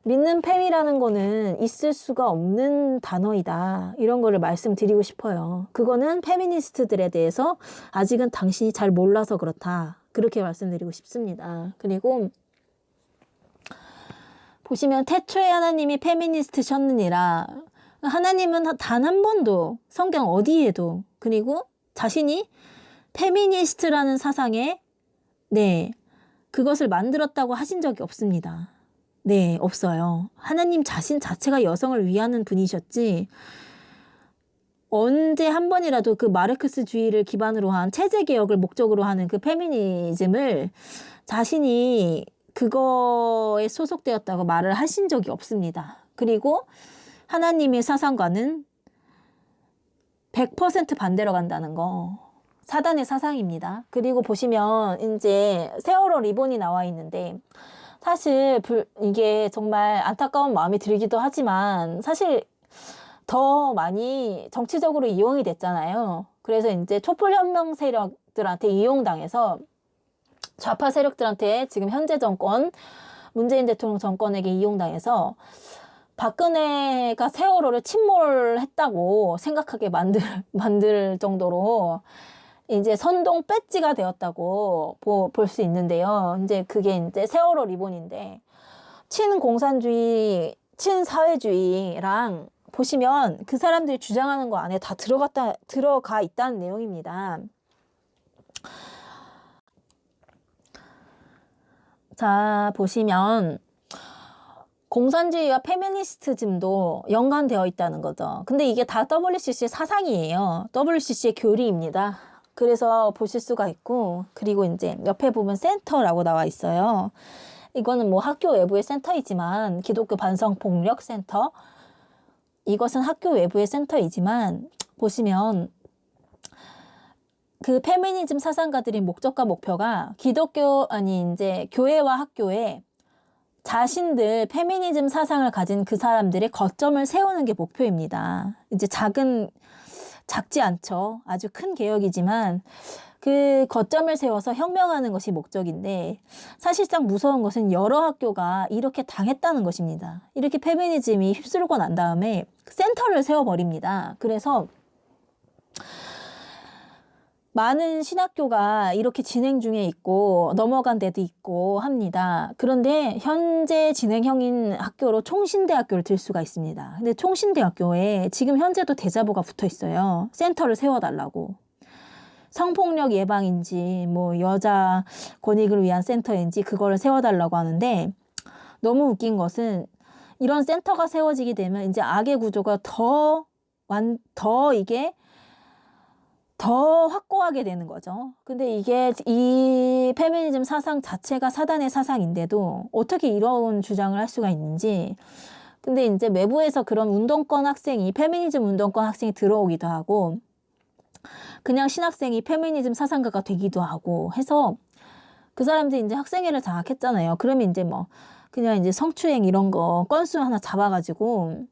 믿는 팸이라는 거는 있을 수가 없는 단어이다. 이런 거를 말씀드리고 싶어요. 그거는 페미니스트들에 대해서 아직은 당신이 잘 몰라서 그렇다. 그렇게 말씀드리고 싶습니다. 그리고 보시면 태초에 하나님이 페미니스트셨느니라. 하나님은 단 한 번도 성경 어디에도 그리고 자신이 페미니스트라는 사상에 그것을 만들었다고 하신 적이 없습니다. 없어요. 하나님 자신 자체가 여성을 위하는 분이셨지 언제 한 번이라도 그 마르크스주의를 기반으로 한 체제개혁을 목적으로 하는 그 페미니즘을 자신이 그거에 소속되었다고 말을 하신 적이 없습니다. 그리고 하나님의 사상과는 100% 반대로 간다는 거. 사단의 사상입니다. 그리고 보시면 이제 세월호 리본이 나와 있는데 사실 이게 정말 안타까운 마음이 들기도 하지만 사실 더 많이 정치적으로 이용이 됐잖아요. 그래서 이제 촛불혁명 세력들한테 이용당해서 좌파 세력들한테 지금 현재 정권 문재인 대통령 정권에게 이용당해서 박근혜가 세월호를 침몰했다고 생각하게 만들 정도로 이제 선동 배지가 되었다고 볼 수 있는데요. 이제 그게 이제 세월호 리본인데 친공산주의, 친사회주의랑 보시면 그 사람들이 주장하는 거 안에 다 들어가 있다는 내용입니다. 자, 보시면 공산주의와 페미니스트즘도 연관되어 있다는 거죠. 근데 이게 다 WCC의 사상이에요. WCC의 교리입니다. 그래서 보실 수가 있고, 그리고 이제 옆에 보면 센터라고 나와 있어요. 이거는 뭐 학교 외부의 센터이지만 기독교 반성폭력 센터, 이것은 학교 외부의 센터이지만 보시면 그 페미니즘 사상가들의 목적과 목표가 이제 교회와 학교에 자신들 페미니즘 사상을 가진 그 사람들의 거점을 세우는 게 목표입니다. 이제 작지 않죠. 아주 큰 개혁이지만 그 거점을 세워서 혁명하는 것이 목적인데 사실상 무서운 것은 여러 학교가 이렇게 당했다는 것입니다. 이렇게 페미니즘이 휩쓸고 난 다음에 센터를 세워버립니다. 그래서 많은 신학교가 이렇게 진행 중에 있고 넘어간 데도 있고 합니다. 그런데 현재 진행형인 학교로 총신대학교를 들 수가 있습니다. 근데 총신대학교에 지금 현재도 대자보가 붙어 있어요. 센터를 세워달라고. 성폭력 예방인지 뭐 여자 권익을 위한 센터인지 그거를 세워달라고 하는데 너무 웃긴 것은 이런 센터가 세워지게 되면 이제 악의 구조가 더 확고하게 되는 거죠. 근데 이게 이 페미니즘 사상 자체가 사단의 사상인데도 어떻게 이런 주장을 할 수가 있는지. 근데 이제 외부에서 그런 페미니즘 운동권 학생이 들어오기도 하고 그냥 신학생이 페미니즘 사상가가 되기도 하고 해서 그 사람들이 이제 학생회를 장악했잖아요. 그러면 이제 뭐 그냥 이제 성추행 이런 거 건수 하나 잡아가지고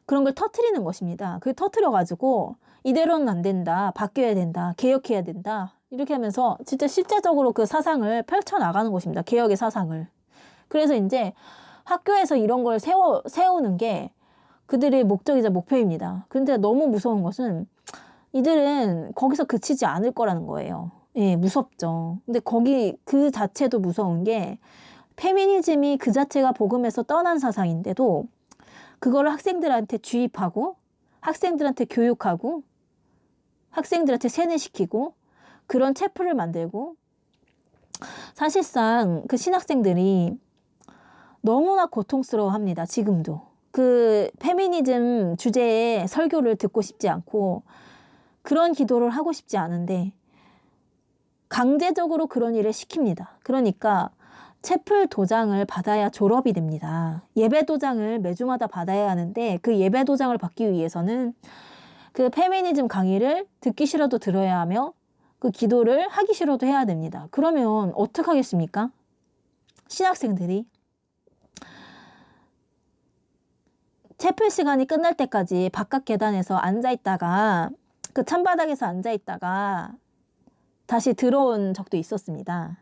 그런 걸 터트리는 것입니다. 그걸 터트려가지고 이대로는 안 된다. 바뀌어야 된다. 개혁해야 된다. 이렇게 하면서 진짜 실제적으로 그 사상을 펼쳐나가는 것입니다. 개혁의 사상을. 그래서 이제 학교에서 이런 걸 세우는 게 그들의 목적이자 목표입니다. 그런데 너무 무서운 것은 이들은 거기서 그치지 않을 거라는 거예요. 예, 무섭죠. 근데 그 자체도 무서운 게 페미니즘이 그 자체가 복음에서 떠난 사상인데도 그거를 학생들한테 주입하고 학생들한테 교육하고 학생들한테 세뇌시키고 그런 체프를 만들고 사실상 그 신학생들이 너무나 고통스러워합니다. 지금도. 그 페미니즘 주제의 설교를 듣고 싶지 않고 그런 기도를 하고 싶지 않은데 강제적으로 그런 일을 시킵니다. 그러니까 채플 도장을 받아야 졸업이 됩니다. 예배 도장을 매주마다 받아야 하는데 그 예배 도장을 받기 위해서는 그 페미니즘 강의를 듣기 싫어도 들어야 하며 그 기도를 하기 싫어도 해야 됩니다. 그러면 어떡하겠습니까? 신학생들이 채플 시간이 끝날 때까지 바깥 계단에서 앉아있다가 그 찬바닥에서 앉아있다가 다시 들어온 적도 있었습니다.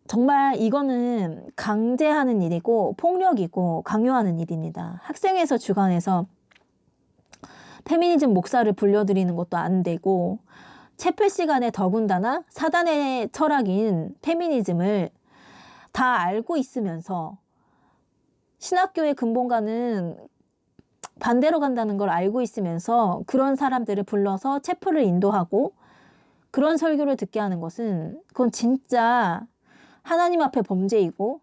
정말 이거는 강제하는 일이고 폭력이고 강요하는 일입니다. 학생회에서 주관해서 페미니즘 목사를 불려드리는 것도 안 되고 채플 시간에 더군다나 사단의 철학인 페미니즘을 다 알고 있으면서 신학교의 근본과는 반대로 간다는 걸 알고 있으면서 그런 사람들을 불러서 채플을 인도하고 그런 설교를 듣게 하는 것은 그건 진짜 하나님 앞에 범죄이고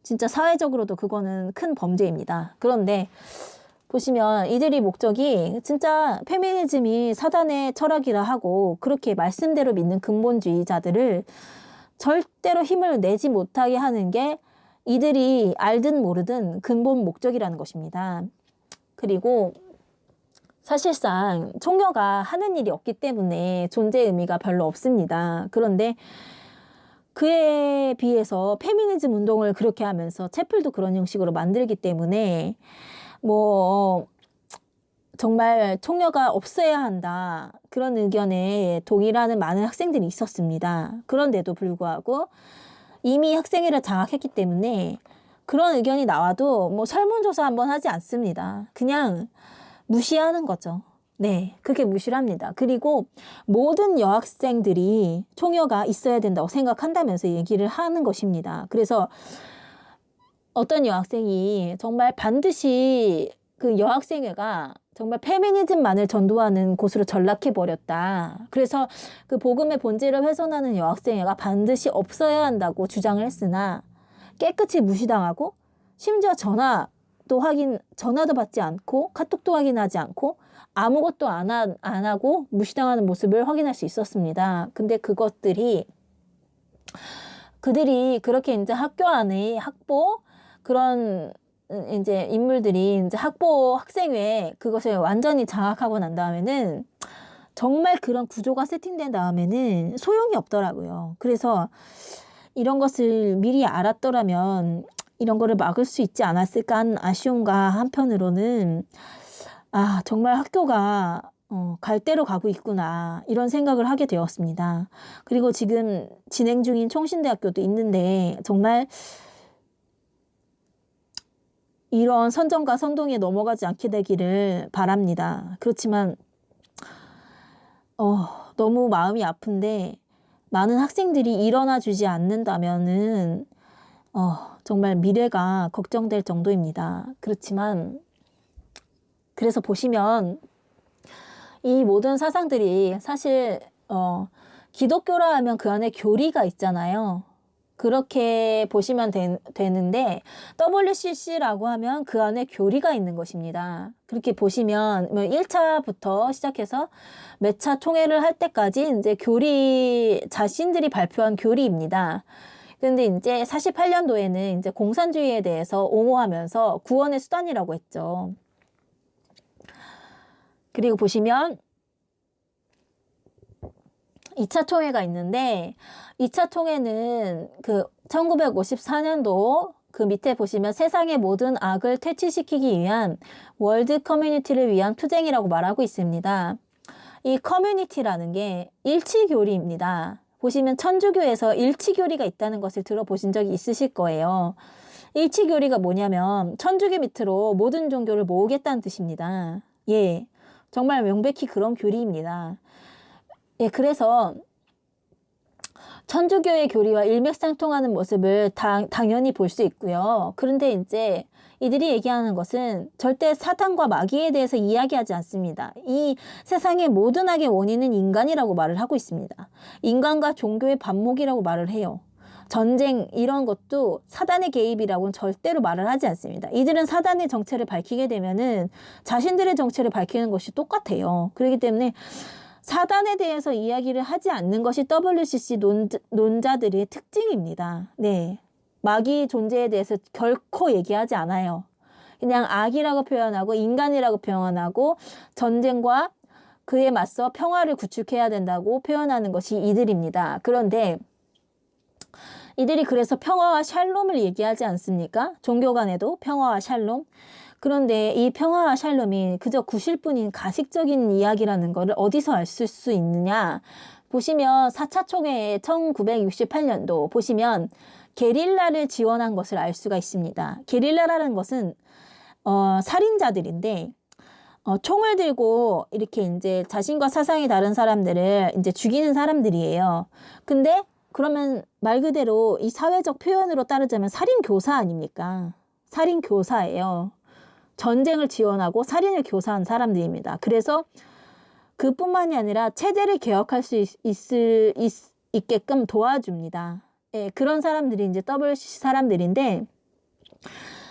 진짜 사회적으로도 그거는 큰 범죄입니다. 그런데 보시면 이들이 목적이 진짜 페미니즘이 사단의 철학이라 하고 그렇게 말씀대로 믿는 근본주의자들을 절대로 힘을 내지 못하게 하는 게 이들이 알든 모르든 근본 목적이라는 것입니다. 그리고 사실상 총녀가 하는 일이 없기 때문에 존재 의미가 별로 없습니다. 그런데 그에 비해서 페미니즘 운동을 그렇게 하면서 채플도 그런 형식으로 만들기 때문에 뭐 정말 총녀가 없어야 한다, 그런 의견에 동의하는 많은 학생들이 있었습니다. 그런데도 불구하고 이미 학생회를 장악했기 때문에 그런 의견이 나와도 뭐 설문조사 한번 하지 않습니다. 그냥 무시하는 거죠. 네, 그렇게 무시를 합니다. 그리고 모든 여학생들이 총여가 있어야 된다고 생각한다면서 얘기를 하는 것입니다. 그래서 어떤 여학생이 정말 반드시 그 여학생회가 정말 페미니즘만을 전도하는 곳으로 전락해버렸다. 그래서 그 복음의 본질을 훼손하는 여학생회가 반드시 없어야 한다고 주장을 했으나 깨끗이 무시당하고, 심지어 전화도 받지 않고 카톡도 확인하지 않고 아무것도 안 하고 무시당하는 모습을 확인할 수 있었습니다. 근데 그들이 그렇게 이제 학교 안에 그런 이제 인물들이 이제 학생회 그것을 완전히 장악하고 난 다음에는 정말 그런 구조가 세팅된 다음에는 소용이 없더라고요. 그래서 이런 것을 미리 알았더라면 이런 거를 막을 수 있지 않았을까 하는 아쉬움과 한편으로는 정말 학교가 갈대로 가고 있구나, 이런 생각을 하게 되었습니다. 그리고 지금 진행 중인 총신대학교도 있는데 정말 이런 선정과 선동에 넘어가지 않게 되기를 바랍니다. 그렇지만 너무 마음이 아픈데 많은 학생들이 일어나 주지 않는다면은 정말 미래가 걱정될 정도입니다. 그렇지만 그래서 보시면 이 모든 사상들이 사실 기독교라 하면 그 안에 교리가 있잖아요. 그렇게 보시면 되는데 WCC라고 하면 그 안에 교리가 있는 것입니다. 그렇게 보시면 1차부터 시작해서 몇 차 총회를 할 때까지 이제 자신들이 발표한 교리입니다. 근데 이제 48년도에는 이제 공산주의에 대해서 옹호하면서 구원의 수단이라고 했죠. 그리고 보시면 2차 총회가 있는데 2차 총회는 그 1954년도 그 밑에 보시면 세상의 모든 악을 퇴치시키기 위한 월드 커뮤니티를 위한 투쟁이라고 말하고 있습니다. 이 커뮤니티라는 게 일치교리입니다. 보시면 천주교에서 일치교리가 있다는 것을 들어보신 적이 있으실 거예요. 일치교리가 뭐냐면 천주교 밑으로 모든 종교를 모으겠다는 뜻입니다. 예, 정말 명백히 그런 교리입니다. 예, 그래서 천주교의 교리와 일맥상통하는 모습을 당연히 볼 수 있고요. 그런데 이제 이들이 얘기하는 것은 절대 사탄과 마귀에 대해서 이야기하지 않습니다. 이 세상의 모든 악의 원인은 인간이라고 말을 하고 있습니다. 인간과 종교의 반목이라고 말을 해요. 전쟁 이런 것도 사단의 개입이라고는 절대로 말을 하지 않습니다. 이들은 사단의 정체를 밝히게 되면은 자신들의 정체를 밝히는 것이 똑같아요. 그렇기 때문에 사단에 대해서 이야기를 하지 않는 것이 WCC 논자들의 특징입니다. 네, 마귀 존재에 대해서 결코 얘기하지 않아요. 그냥 악이라고 표현하고 인간이라고 표현하고 전쟁과 그에 맞서 평화를 구축해야 된다고 표현하는 것이 이들입니다. 그런데 이들이 그래서 평화와 샬롬을 얘기하지 않습니까? 종교 간에도 평화와 샬롬. 그런데 이 평화와 샬롬이 그저 구실뿐인 가식적인 이야기라는 것을 어디서 알 수 있느냐? 보시면 4차 총회의 1968년도 보시면 게릴라를 지원한 것을 알 수가 있습니다. 게릴라라는 것은 살인자들인데 총을 들고 이렇게 이제 자신과 사상이 다른 사람들을 이제 죽이는 사람들이에요. 근데 그러면 말 그대로 이 사회적 표현으로 따르자면 살인교사 아닙니까? 살인교사예요. 전쟁을 지원하고 살인을 교사한 사람들입니다. 그래서 그뿐만이 아니라 체제를 개혁할 수 있게끔 도와줍니다. 예, 그런 사람들이 이제 WCC 사람들인데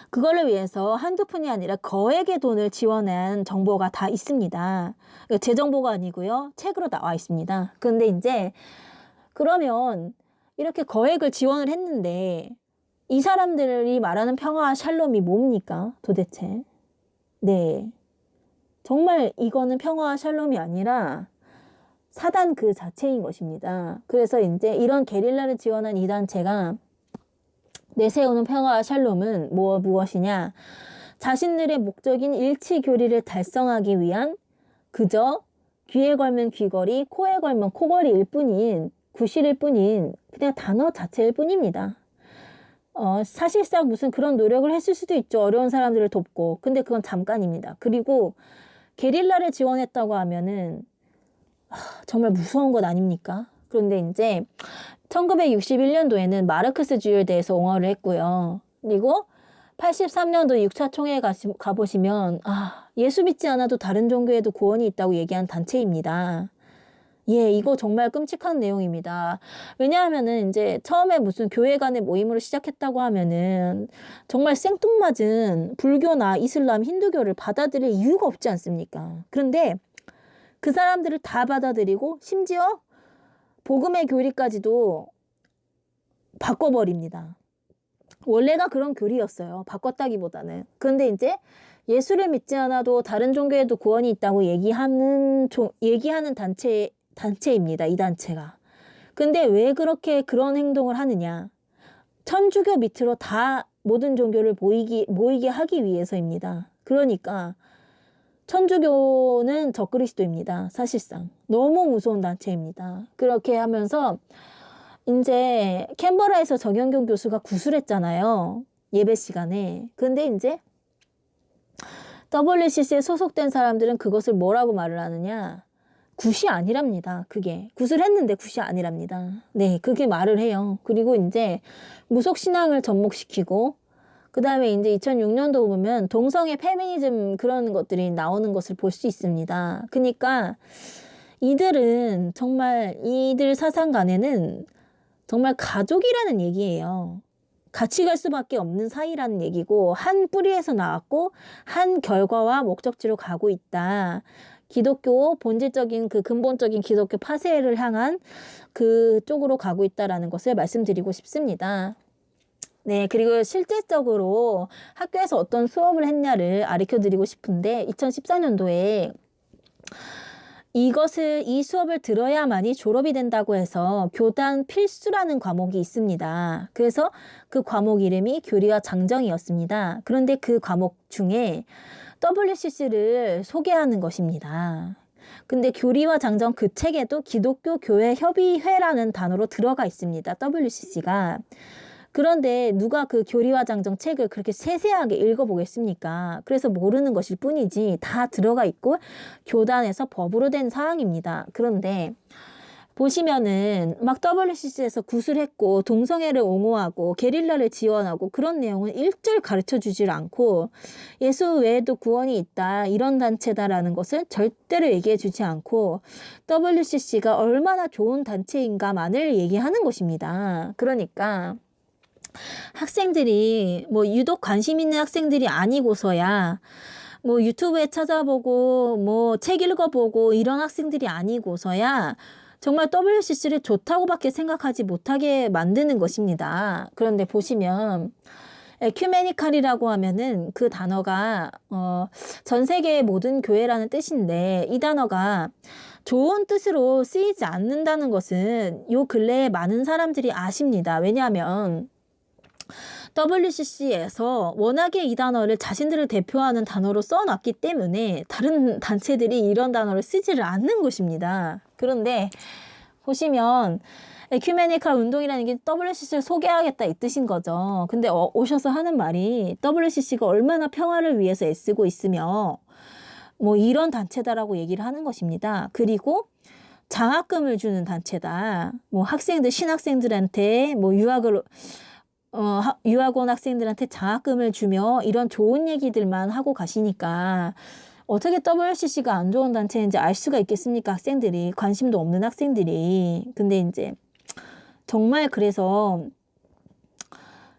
그거를 위해서 한두 푼이 아니라 거액의 돈을 지원한 정보가 다 있습니다. 제 정보가 아니고요. 책으로 나와 있습니다. 근데 이제 그러면 이렇게 거액을 지원을 했는데 이 사람들이 말하는 평화와 샬롬이 뭡니까? 도대체. 네. 정말 이거는 평화와 샬롬이 아니라 사단 그 자체인 것입니다. 그래서 이제 이런 게릴라를 지원한 이 단체가 내세우는 평화와 샬롬은 무엇이냐? 자신들의 목적인 일치 교리를 달성하기 위한 그저 귀에 걸면 귀걸이, 코에 걸면 코걸이일 뿐인, 구실일 뿐인 그냥 단어 자체일 뿐입니다. 사실상 무슨 그런 노력을 했을 수도 있죠. 어려운 사람들을 돕고. 근데 그건 잠깐입니다. 그리고 게릴라를 지원했다고 하면은 정말 무서운 것 아닙니까? 그런데 이제 1961년도에는 마르크스 주의에 대해서 옹호를 했고요. 그리고 83년도 6차 총회에 가보시면 예수 믿지 않아도 다른 종교에도 구원이 있다고 얘기한 단체입니다. 예, 이거 정말 끔찍한 내용입니다. 왜냐하면은 이제 처음에 무슨 교회 간의 모임으로 시작했다고 하면은 정말 생뚱맞은 불교나 이슬람, 힌두교를 받아들일 이유가 없지 않습니까? 그런데 그 사람들을 다 받아들이고 심지어 복음의 교리까지도 바꿔버립니다. 원래가 그런 교리였어요. 바꿨다기보다는. 그런데 이제 예수를 믿지 않아도 다른 종교에도 구원이 있다고 얘기하는 단체입니다. 이 단체가. 근데 왜 그렇게 그런 행동을 하느냐? 천주교 밑으로 다 모든 종교를 모이게 하기 위해서입니다. 그러니까 천주교는 적그리스도입니다. 사실상. 너무 무서운 단체입니다. 그렇게 하면서 이제 캔버라에서 정영균 교수가 구술했잖아요. 예배 시간에. 근데 이제 WCC에 소속된 사람들은 그것을 뭐라고 말을 하느냐? 굿이 아니랍니다. 그게. 굿을 했는데 굿이 아니랍니다. 네, 그렇게 말을 해요. 그리고 이제 무속신앙을 접목시키고 그 다음에 이제 2006년도 보면 동성애 페미니즘 그런 것들이 나오는 것을 볼 수 있습니다. 그러니까 이들은 정말 이들 사상관에는 정말 가족이라는 얘기예요. 같이 갈 수밖에 없는 사이라는 얘기고 한 뿌리에서 나왔고 한 결과와 목적지로 가고 있다. 기독교 본질적인 그 근본적인 기독교 파쇄를 향한 그쪽으로 가고 있다라는 것을 말씀드리고 싶습니다. 네, 그리고 실질적으로 학교에서 어떤 수업을 했냐를 가르쳐 드리고 싶은데 2014년도에 이 수업을 들어야만이 졸업이 된다고 해서 교단 필수라는 과목이 있습니다. 그래서 그 과목 이름이 교리와 장정이었습니다. 그런데 그 과목 중에 WCC를 소개하는 것입니다. 근데 교리와 장정 그 책에도 기독교 교회 협의회라는 단어로 들어가 있습니다. WCC가. 그런데 누가 그 교리와 장정 책을 그렇게 세세하게 읽어보겠습니까? 그래서 모르는 것일 뿐이지 다 들어가 있고 교단에서 법으로 된 사항입니다. 그런데 보시면은 막 WCC에서 구술했고 동성애를 옹호하고 게릴라를 지원하고 그런 내용은 일절 가르쳐 주질 않고 예수 외에도 구원이 있다 이런 단체다라는 것을 절대로 얘기해 주지 않고 WCC가 얼마나 좋은 단체인가만을 얘기하는 것입니다. 그러니까 학생들이 뭐 유독 관심 있는 학생들이 아니고서야 뭐 유튜브에 찾아보고 뭐 책 읽어보고 이런 학생들이 아니고서야 정말 WCC를 좋다고밖에 생각하지 못하게 만드는 것입니다. 그런데 보시면 에큐메니칼이라고 하면은 그 단어가 전 세계의 모든 교회라는 뜻인데 이 단어가 좋은 뜻으로 쓰이지 않는다는 것은 요 근래에 많은 사람들이 아십니다. 왜냐하면 WCC에서 워낙에 이 단어를 자신들을 대표하는 단어로 써놨기 때문에 다른 단체들이 이런 단어를 쓰지를 않는 것입니다. 그런데 보시면 에큐메니칼 운동이라는 게 WCC를 소개하겠다 이 뜻인 거죠. 근데 오셔서 하는 말이 WCC가 얼마나 평화를 위해서 애쓰고 있으며 뭐 이런 단체다라고 얘기를 하는 것입니다. 그리고 장학금을 주는 단체다. 뭐 학생들, 신학생들한테 뭐 유학원 학생들한테 장학금을 주며 이런 좋은 얘기들만 하고 가시니까 어떻게 WCC가 안 좋은 단체인지 알 수가 있겠습니까? 학생들이. 관심도 없는 학생들이. 근데 이제 정말 그래서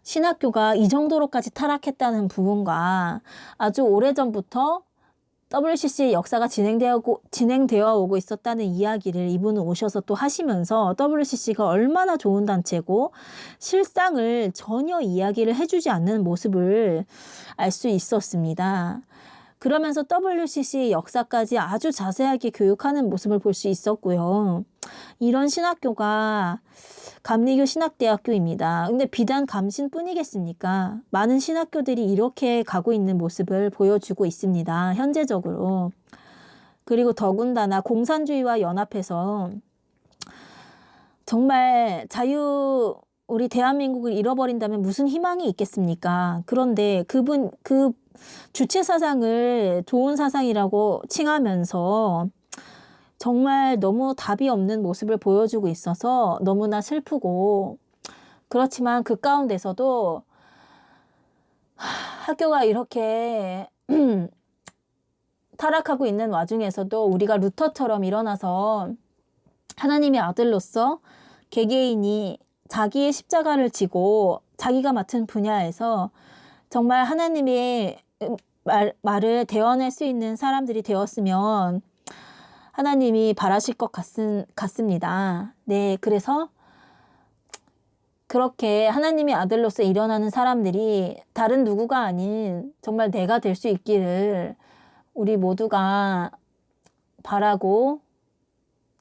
신학교가 이 정도로까지 타락했다는 부분과 아주 오래전부터 WCC의 역사가 진행되어 오고 있었다는 이야기를 이분은 오셔서 또 하시면서 WCC가 얼마나 좋은 단체고 실상을 전혀 이야기를 해주지 않는 모습을 알 수 있었습니다. 그러면서 WCC의 역사까지 아주 자세하게 교육하는 모습을 볼 수 있었고요. 이런 신학교가 감리교 신학대학교입니다. 근데 비단 감신뿐이겠습니까? 많은 신학교들이 이렇게 가고 있는 모습을 보여주고 있습니다. 현재적으로. 그리고 더군다나 공산주의와 연합해서 정말 우리 대한민국을 잃어버린다면 무슨 희망이 있겠습니까? 그런데 그 주체 사상을 좋은 사상이라고 칭하면서 정말 너무 답이 없는 모습을 보여주고 있어서 너무나 슬프고, 그렇지만 그 가운데서도 학교가 이렇게 타락하고 있는 와중에서도 우리가 루터처럼 일어나서 하나님의 아들로서 개개인이 자기의 십자가를 지고 자기가 맡은 분야에서 정말 하나님의 말을 대언할 수 있는 사람들이 되었으면 하나님이 바라실 것 같습니다. 네, 그래서 그렇게 하나님의 아들로서 일어나는 사람들이 다른 누구가 아닌 정말 내가 될 수 있기를 우리 모두가 바라고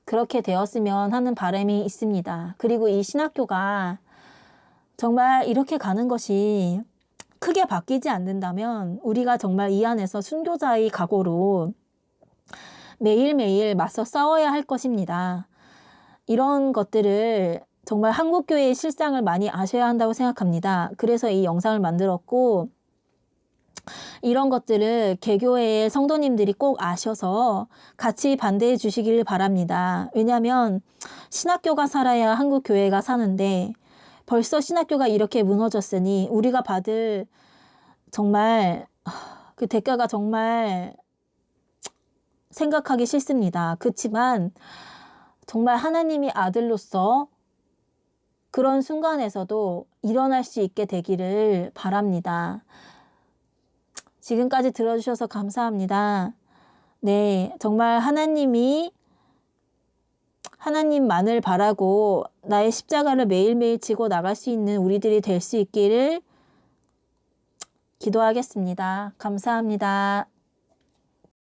그렇게 되었으면 하는 바람이 있습니다. 그리고 이 신학교가 정말 이렇게 가는 것이 크게 바뀌지 않는다면 우리가 정말 이 안에서 순교자의 각오로 매일매일 맞서 싸워야 할 것입니다. 이런 것들을 정말 한국교회의 실상을 많이 아셔야 한다고 생각합니다. 그래서 이 영상을 만들었고, 이런 것들을 개교회의 성도님들이 꼭 아셔서 같이 반대해 주시길 바랍니다. 왜냐하면 신학교가 살아야 한국교회가 사는데 벌써 신학교가 이렇게 무너졌으니 우리가 받을 정말 그 대가가 정말 생각하기 싫습니다. 그렇지만 정말 하나님이 아들로서 그런 순간에서도 일어날 수 있게 되기를 바랍니다. 지금까지 들어주셔서 감사합니다. 네, 정말 하나님만을 바라고 나의 십자가를 매일매일 지고 나갈 수 있는 우리들이 될 수 있기를 기도하겠습니다. 감사합니다.